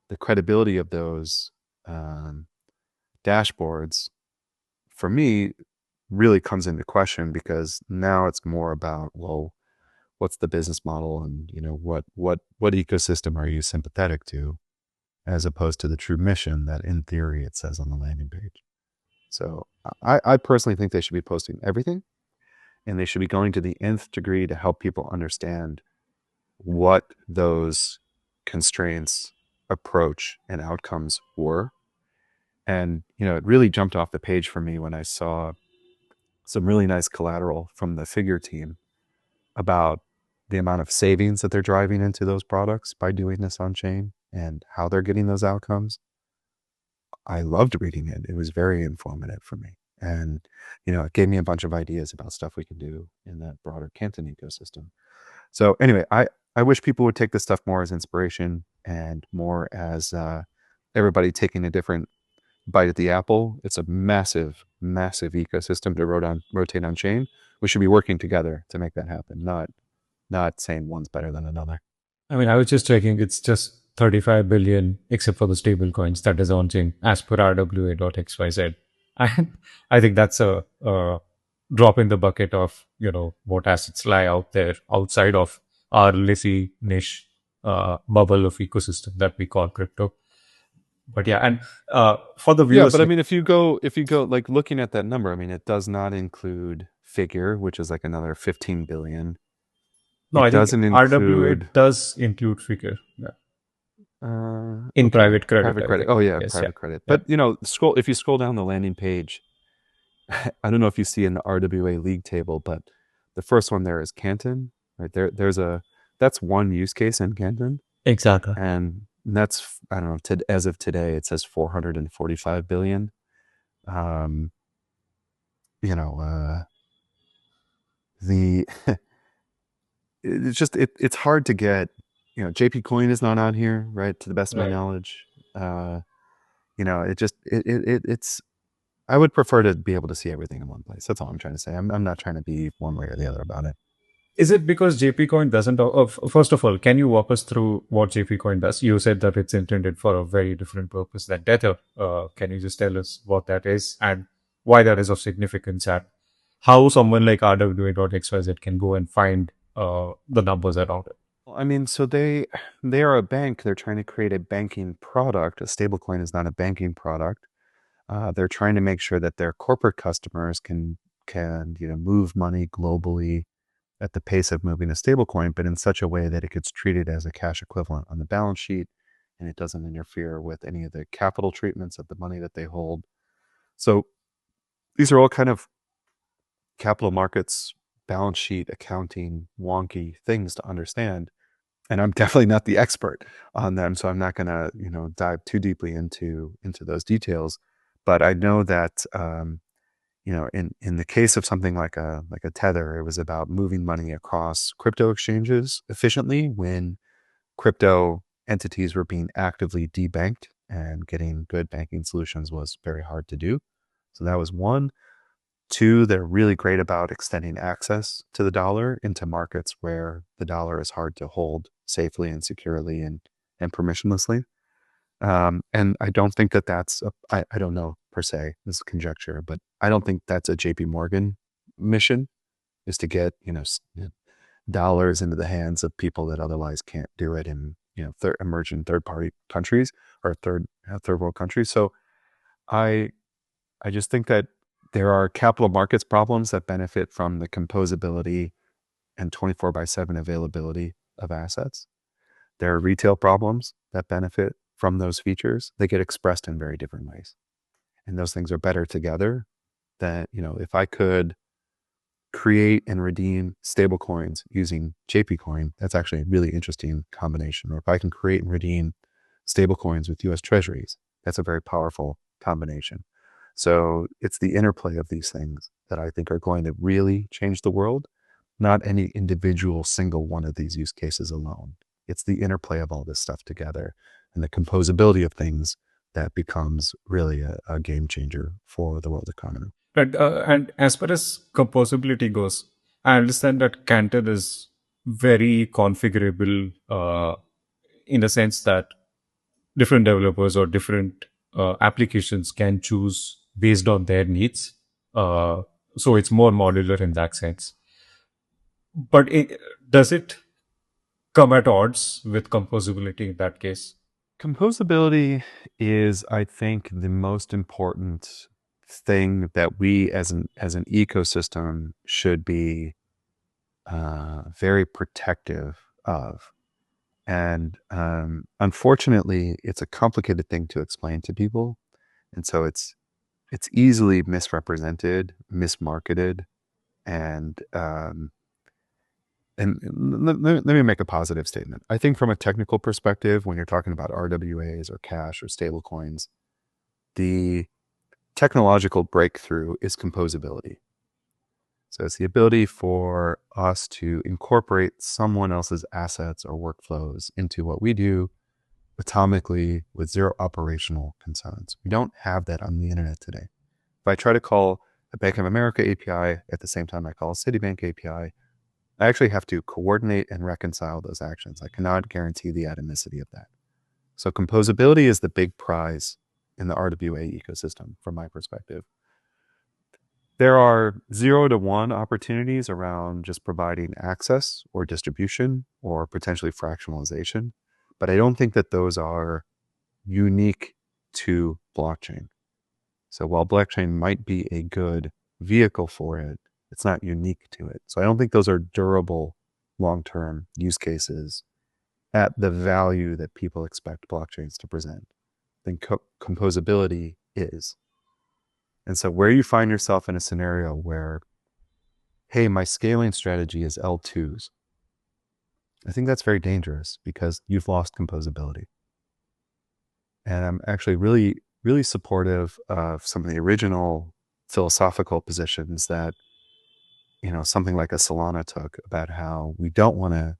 the credibility of those dashboards, for me, really comes into question, because now it's more about, well, what's the business model, and what ecosystem are you sympathetic to, as opposed to the true mission that in theory it says on the landing page. So I personally think they should be posting everything, and they should be going to the nth degree to help people understand what those constraints, approach, and outcomes were. And it really jumped off the page for me when I saw some really nice collateral from the Figure team about the amount of savings that they're driving into those products by doing this on chain and how they're getting those outcomes. I loved reading it. It was very informative for me. And, it gave me a bunch of ideas about stuff we can do in that broader Canton ecosystem. So anyway, I wish people would take this stuff more as inspiration and more as everybody taking a different bite at the apple. It's a massive, massive ecosystem to rotate on chain. We should be working together to make that happen, not saying one's better than another. I mean, I was just checking, it's just 35 billion, except for the stable coins, that is on chain as per rwa.xyz. I think that's a drop in the bucket of, what assets lie out there outside of our lazy niche bubble of ecosystem that we call crypto. But yeah, and for the Yeah, viewers, but I mean, if you go like looking at that number, I mean, it does not include Figure, which is like another 15 billion. no, It I think doesn't RWA include does include Figure. Yeah. In okay, private credit, private I credit. think. Oh yeah, Yes, yeah. private credit. Yeah. But if you scroll down the landing page, I don't know if you see in the RWA league table, but the first one there is Canton. Right there, that's one use case in Canton, Exactly. and And that's, I don't know, as of today, it says 445 billion. Um, you know, the it's just it's hard to get. JP Coin is not on here, right? To the best of my Right. knowledge. It just it's. I would prefer to be able to see everything in one place. That's all I'm trying to say. I'm not trying to be one way or the other about it. Is it because JP Coin doesn't? First of all, can you walk us through what JP Coin does? You said that it's intended for a very different purpose than Tether. Can you just tell us what that is and why that is of significance and how someone like RWA.xyz can go and find the numbers around it? Well, I mean, so they are a bank. They're trying to create a banking product. A stablecoin is not a banking product. They're trying to make sure that their corporate customers can move money globally at the pace of moving a stablecoin, but in such a way that it gets treated as a cash equivalent on the balance sheet, and it doesn't interfere with any of the capital treatments of the money that they hold. So these are all kind of capital markets, balance sheet accounting, wonky things to understand. And I'm definitely not the expert on them, so I'm not going to dive too deeply into those details. But I know that in the case of something like a Tether, it was about moving money across crypto exchanges efficiently when crypto entities were being actively debanked, and getting good banking solutions was very hard to do. So that was one. Two, they're really great about extending access to the dollar into markets where the dollar is hard to hold safely and securely and permissionlessly. And I don't think that I don't know per se, this is conjecture, but I don't think that's a JP Morgan mission, is to get, dollars into the hands of people that otherwise can't do it in, emerging third party countries or third world countries. So I, I just think that there are capital markets problems that benefit from the composability and 24 by 7 availability of assets. There are retail problems that benefit from those features. They get expressed in very different ways. And those things are better together than, if I could create and redeem stable coins using JP coin, that's actually a really interesting combination. Or if I can create and redeem stable coins with US treasuries, that's a very powerful combination. So it's the interplay of these things that I think are going to really change the world, not any individual single one of these use cases alone. It's the interplay of all this stuff together and the composability of things that becomes really a game changer for the world economy. But and as far as composability goes, I understand that Canton is very configurable in the sense that different developers or different applications can choose based on their needs. So it's more modular in that sense. But does it come at odds with composability in that case? Composability is, I think, the most important thing that we as an ecosystem should be very protective of. And unfortunately, it's a complicated thing to explain to people, and so it's easily misrepresented, mismarketed, and let me make a positive statement. I think from a technical perspective, when you're talking about RWAs or cash or stable coins, the technological breakthrough is composability. So it's the ability for us to incorporate someone else's assets or workflows into what we do atomically with zero operational concerns. We don't have that on the internet today. If I try to call a Bank of America API at the same time I call a Citibank API, I actually have to coordinate and reconcile those actions. I cannot guarantee the atomicity of that. So composability is the big prize in the RWA ecosystem from my perspective. There are 0 to 1 opportunities around just providing access or distribution or potentially fractionalization, but I don't think that those are unique to blockchain. So while blockchain might be a good vehicle for it, it's not unique to it. So I don't think those are durable long-term use cases at the value that people expect blockchains to present. Then composability is. And so where you find yourself in a scenario where, hey, my scaling strategy is L2s, I think that's very dangerous because you've lost composability. And I'm actually really, really supportive of some of the original philosophical positions that, something like a Solana took about how we don't want to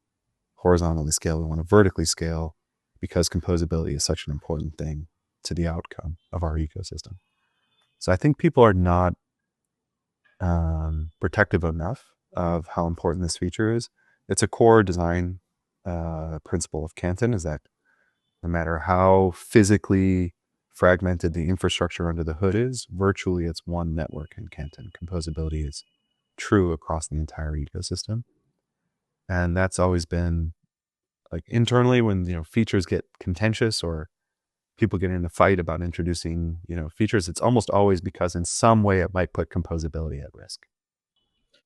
horizontally scale, we want to vertically scale because composability is such an important thing to the outcome of our ecosystem. So I think people are not protective enough of how important this feature is. It's a core design principle of Canton, is that no matter how physically fragmented the infrastructure under the hood is, virtually it's one network in Canton. Composability is true across the entire ecosystem. And that's always been like internally when, features get contentious or people get in a fight about introducing, features, it's almost always because in some way it might put composability at risk.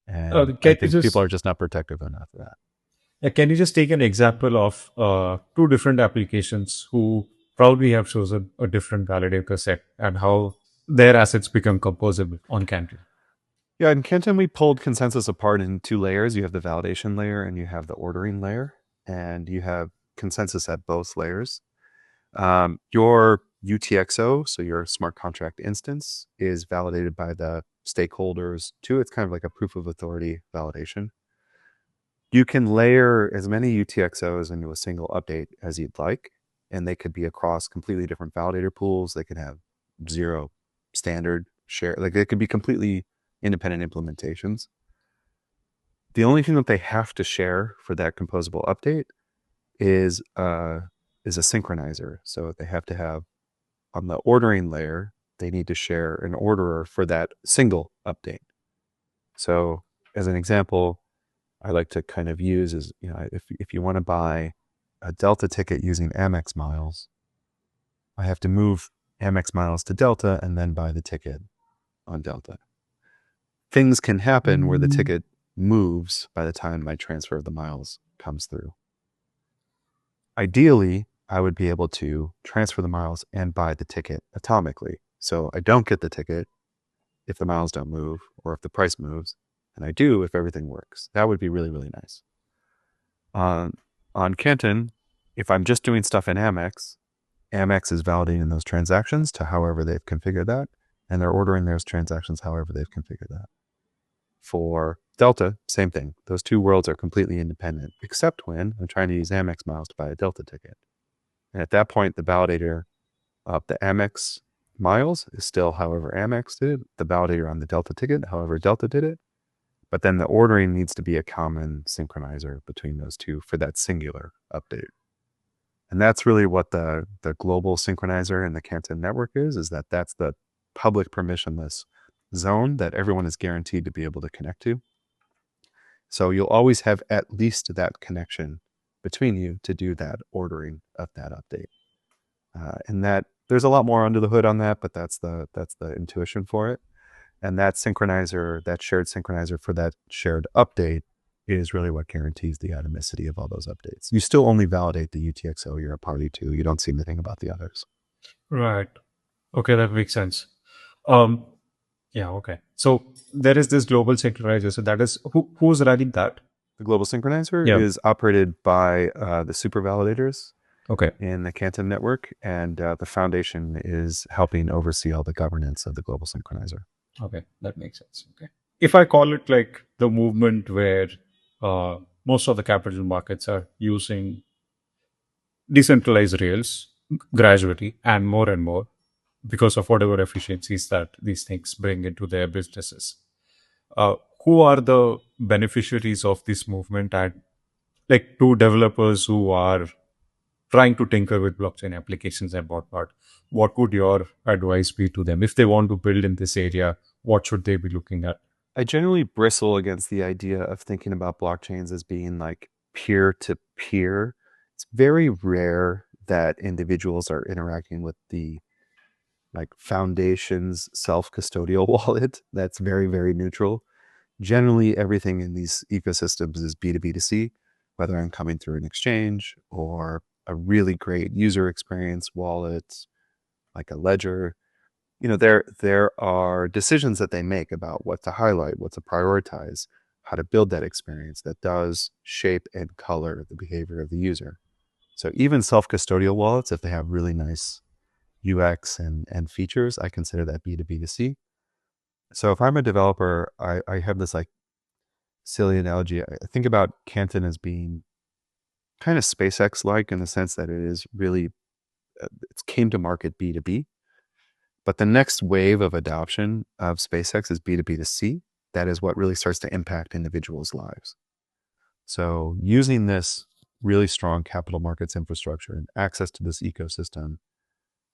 And I Can you think people just are just not protective enough of that. can you just take an example of two different applications who probably have chosen a different validator set and how their assets become composable on Canton? Yeah, in Canton, we pulled consensus apart in two layers. You have the validation layer and you have the ordering layer, and you have consensus at both layers. Your UTXO, so your smart contract instance, is validated by the stakeholders too. It's kind of like a proof of authority validation. You can layer as many UTXOs into a single update as you'd like, and they could be across completely different validator pools. They could have zero standard share, like they could be completely independent implementations. The only thing that they have to share for that composable update is a synchronizer. So they have to have on the ordering layer, they need to share an orderer for that single update. So as an example, I like to kind of use is, if you want to buy a Delta ticket using Amex miles, I have to move Amex miles to Delta and then buy the ticket on Delta. Things can happen where the ticket moves by the time my transfer of the miles comes through. Ideally, I would be able to transfer the miles and buy the ticket atomically. So I don't get the ticket if the miles don't move or if the price moves, and I do if everything works. That would be really, really nice. On Canton, if I'm just doing stuff in Amex, Amex is validating those transactions to however they've configured that, and they're ordering those transactions however they've configured that. For Delta, same thing. Those two worlds are completely independent, except when I'm trying to use Amex miles to buy a Delta ticket. And at that point, the validator of the Amex miles is still however Amex did it, the validator on the Delta ticket, however Delta did it. But then the ordering needs to be a common synchronizer between those two for that singular update. And that's really what the global synchronizer in the Canton network is that that's the public permissionless zone that everyone is guaranteed to be able to connect to. So you'll always have at least that connection between you to do that ordering of that update. And that there's a lot more under the hood on that, but that's the intuition for it. And that synchronizer, that shared synchronizer for that shared update is really what guarantees the atomicity of all those updates. You still only validate the UTXO you're a party to. You don't see anything about the others. Right. Okay, that makes sense. Um, yeah, okay. So there is this global synchronizer. So that is who's running that? The global synchronizer Yeah. is operated by the super validators Okay. in the Canton network, and the foundation is helping oversee all the governance of the global synchronizer. Okay, that makes sense. Okay. If I call it like the movement where most of the capital markets are using decentralized rails gradually and more because of whatever efficiencies that these things bring into their businesses. Uh, who are the beneficiaries of this movement and like to developers who are trying to tinker with blockchain applications and whatnot? What would your advice be to them if they want to build in this area? What should they be looking at? I generally bristle against the idea of thinking about blockchains as being like peer to peer. It's very rare that individuals are interacting with the like foundation's self-custodial wallet. That's very, very neutral. Generally, everything in these ecosystems is B2B2C, whether I'm coming through an exchange or a really great user experience wallet, like a ledger. There are decisions that they make about what to highlight, what to prioritize, how to build that experience that does shape and color the behavior of the user. So even self-custodial wallets, if they have really nice UX and features, I consider that B2B to C. So if I'm a developer, I have this like silly analogy. I think about Canton as being kind of SpaceX like in the sense that it is really, it came to market B2B. But the next wave of adoption of SpaceX is B2B to C. That is what really starts to impact individuals' lives. So using this really strong capital markets infrastructure and access to this ecosystem,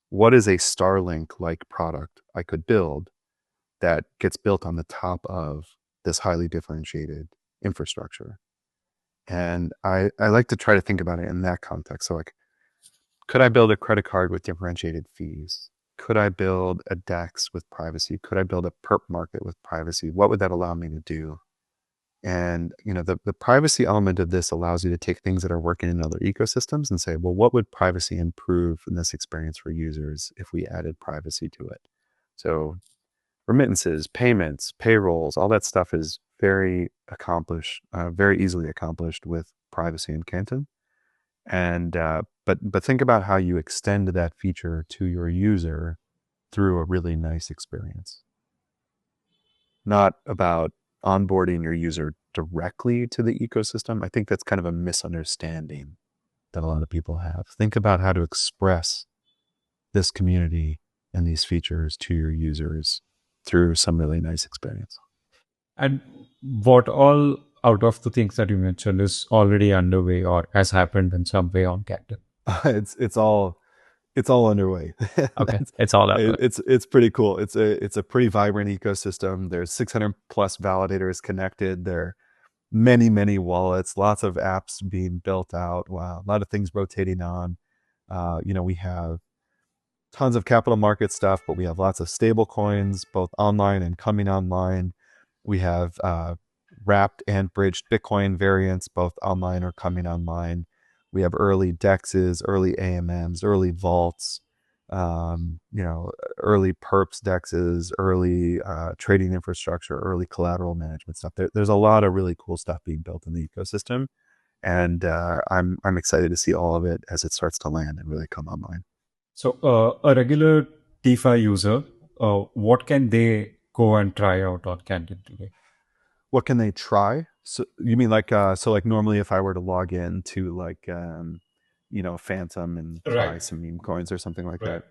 what is a Starlink-like product I could build that gets built on the top of this highly differentiated infrastructure? And I like to try to think about it in that context. So like, could I build a credit card with differentiated fees? Could I build a DEX with privacy? Could I build a perp market with privacy? What would that allow me to do? And the privacy element of this allows you to take things that are working in other ecosystems and say, well, what would privacy improve in this experience for users if we added privacy to it? So remittances, payments, payrolls, all that stuff is very easily accomplished with privacy in Canton. And but think about how you extend that feature to your user through a really nice experience. Not about onboarding your user directly to the ecosystem. I think that's kind of a misunderstanding that a lot of people have. Think about how to express this community and these features to your users through some really nice experience. And what all out of the things that you mentioned is already underway or has happened in some way on Canton? It's all underway. Okay, it's all underway. It's pretty cool. It's a pretty vibrant ecosystem. There's 600 plus validators connected. There are many wallets, lots of apps being built out. Wow, a lot of things rotating on. We have tons of capital market stuff, but we have lots of stable coins, both online and coming online. We have wrapped and bridged Bitcoin variants, both online or coming online. We have early DEXs, early AMMs, early vaults, early perps DEXs, early trading infrastructure, early collateral management stuff. There's a lot of really cool stuff being built in the ecosystem, and I'm excited to see all of it as it starts to land and really come online. So a regular DeFi user, what can they go and try out on Canton today? What can they try? So you mean like like normally if I were to log in to like Phantom and Right, buy some meme coins or something like right. that.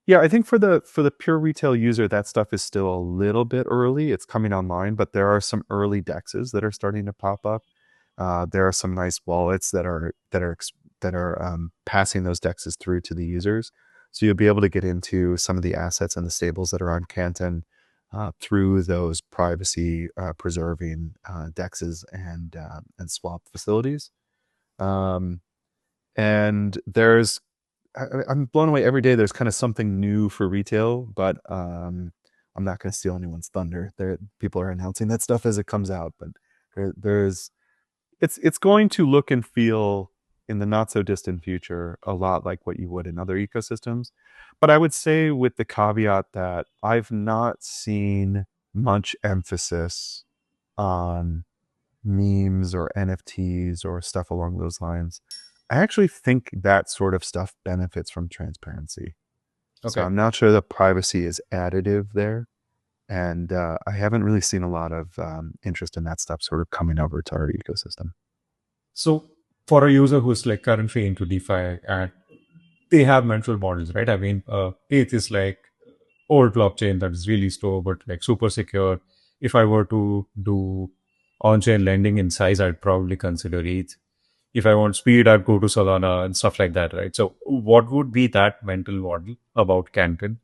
Yeah, I think for the pure retail user, that stuff is still a little bit early. It's coming online, but there are some early DEXs that are starting to pop up. There are some nice wallets that are passing those DEXs through to the users. So you'll be able to get into some of the assets and the stables that are on Canton through those privacy preserving DEXs and swap facilities. Um, and I'm blown away every day. There's kind of something new for retail, but I'm not going to steal anyone's thunder. People are announcing that stuff as it comes out, but there's it's going to look and feel in the not so distant future a lot like what you would in other ecosystems. But I would say with the caveat that I've not seen much emphasis on memes or NFTs or stuff along those lines. I actually think that sort of stuff benefits from transparency. So Okay. I'm not sure that privacy is additive there. And I haven't really seen a lot of interest in that stuff sort of coming over to our ecosystem. So for a user who's like currently into DeFi and they have mental models, right? I mean, ETH is like old blockchain that is really slow, but like super secure. If I were to do on-chain lending in size, I'd probably consider ETH. If I want speed, I'd go to Solana and stuff like that, right? So what would be that mental model about Canton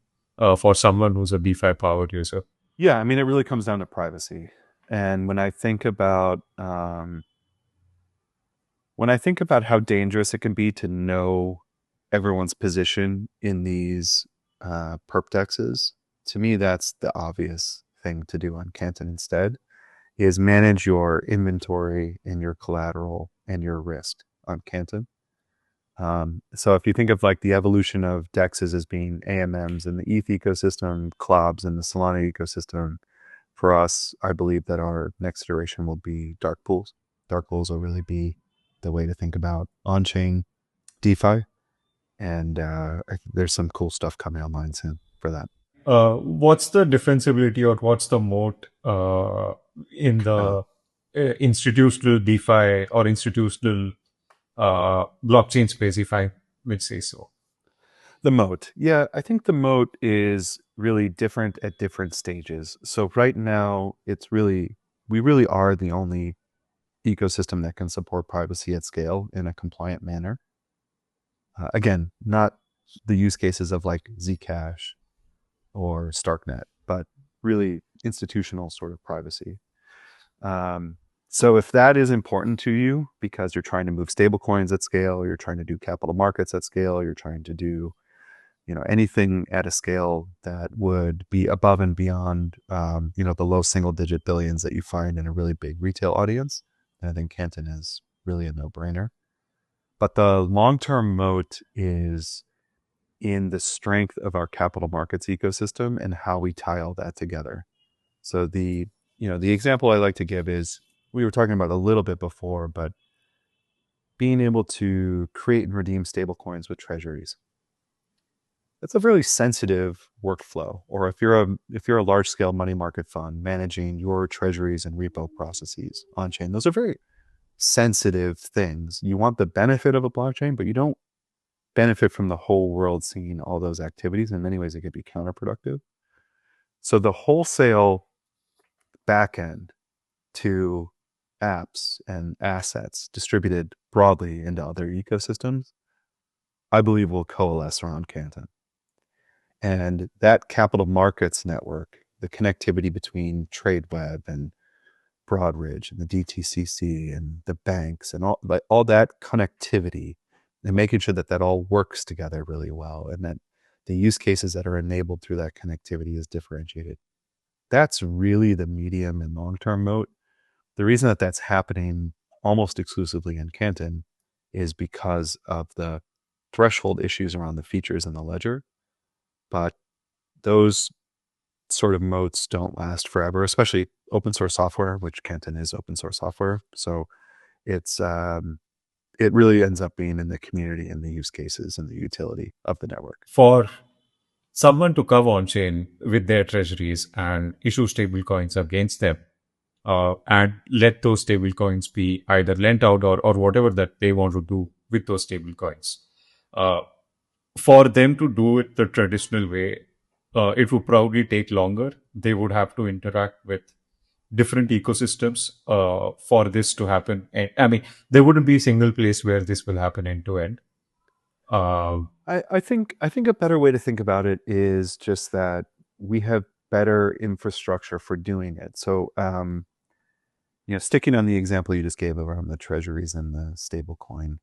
for someone who's a DeFi powered user? Yeah, I mean, it really comes down to privacy. And when I think about how dangerous it can be to know everyone's position in these perp dexes, to me, that's the obvious thing to do on Canton instead, is manage your inventory and your collateral and your risk on Canton. So if you think of like the evolution of dexes as being AMMs in the ETH ecosystem, CLOBs in the Solana ecosystem, for us, I believe that our next iteration will be dark pools. Dark pools will really be the way to think about on-chain DeFi. And there's some cool stuff coming online soon for that. What's the defensibility or what's the moat in Uh, the institutional DeFi or institutional blockchain space, if I would say so? the moat. Yeah, I think the moat is really different at different stages. So right now, we really are the only ecosystem that can support privacy at scale in a compliant manner. Again, not the use cases of like Zcash or Starknet, but really institutional sort of privacy. Um, so if that is important to you because you're trying to move stablecoins at scale, you're trying to do capital markets at scale, you're trying to do anything at a scale that would be above and beyond the low single digit billions that you find in a really big retail audience, then I think Canton is really a no-brainer. But the long-term moat is in the strength of our capital markets ecosystem and how we tie all that together. So the example I like to give is, we were talking about a little bit before, but being able to create and redeem stablecoins with treasuries. That's a very sensitive workflow. Or if you're a large scale money market fund managing your treasuries and repo processes on chain, those are very sensitive things. You want the benefit of a blockchain, but you don't benefit from the whole world seeing all those activities. In many ways, it could be counterproductive. So the wholesale backend to apps and assets distributed broadly into other ecosystems, I believe will coalesce around Canton. And that capital markets network, the connectivity between TradeWeb and Broadridge and the DTCC and the banks and all that connectivity, and making sure that that all works together really well, and that the use cases that are enabled through that connectivity is differentiated. That's really the medium and long-term moat. The reason that that's happening almost exclusively in Canton is because of the threshold issues around the features in the ledger. But those sort of moats don't last forever, especially open source software, which Canton is open source software. So it really ends up being in the community and the use cases and the utility of the network. For someone to come on chain with their treasuries and issue stable coins against them, and let those stable coins be either lent out or whatever that they want to do with those stable coins. For them to do it the traditional way, it would probably take longer. They would have to interact with different ecosystems for this to happen. And, I mean, there wouldn't be a single place where this will happen end to end. I think a better way to think about it is just that we have better infrastructure for doing it. So sticking on the example you just gave around the treasuries and the stablecoin,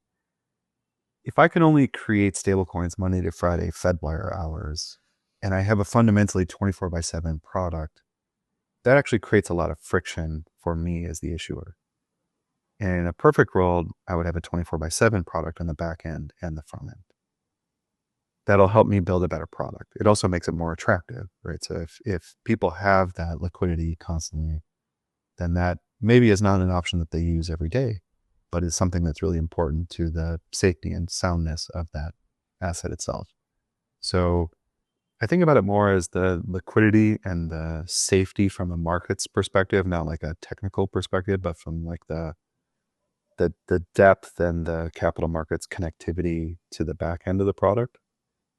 if I can only create stablecoins Monday to Friday Fedwire hours, and I have a fundamentally 24/7 product, that actually creates a lot of friction for me as the issuer. And in a perfect world, I would have a 24/7 product on the back end and the front end. That'll help me build a better product. It also makes it more attractive, right? So if people have that liquidity constantly, then that maybe is not an option that they use every day, but is something that's really important to the safety and soundness of that asset itself. So I think about it more as the liquidity and the safety from a markets perspective, not like a technical perspective, but from like the depth and the capital markets connectivity to the back end of the product.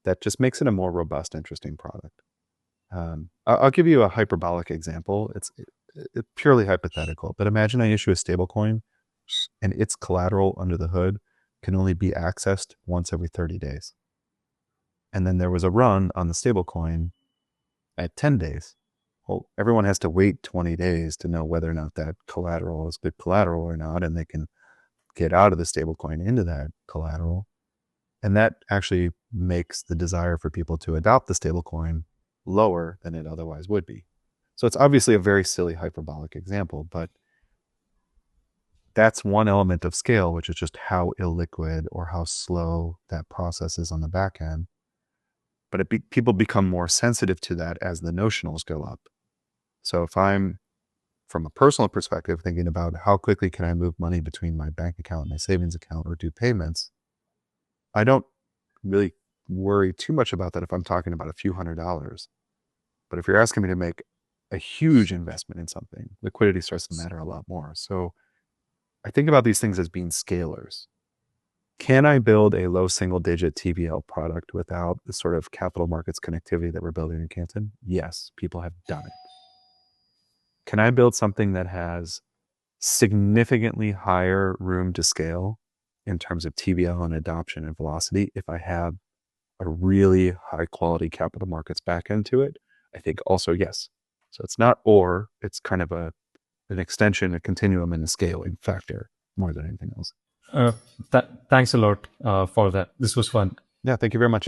That just makes it a more robust, interesting product. I'll give you a hyperbolic example. It's purely hypothetical, but imagine I issue a stablecoin and its collateral under the hood can only be accessed once every 30 days. And then there was a run on the stablecoin at 10 days. Well, everyone has to wait 20 days to know whether or not that collateral is good collateral or not, and they can get out of the stablecoin into that collateral. And that actually makes the desire for people to adopt the stablecoin lower than it otherwise would be. So it's obviously a very silly hyperbolic example, but that's one element of scale, which is just how illiquid or how slow that process is on the back end. But people become more sensitive to that as the notionals go up. So if I'm, from a personal perspective, thinking about how quickly can I move money between my bank account and my savings account or do payments, I don't really worry too much about that if I'm talking about a few $100s. But if you're asking me to make a huge investment in something, liquidity starts to matter a lot more. So I think about these things as being scalars. Can I build a low single digit TVL product without the sort of capital markets connectivity that we're building in Canton? Yes, people have done it. Can I build something that has significantly higher room to scale in terms of TVL and adoption and velocity if I have a really high quality capital markets backend to it? I think also yes. So it's not or, it's kind of an extension, a continuum, and a scaling factor more than anything else. Thanks a lot for that. This was fun. Yeah, thank you very much.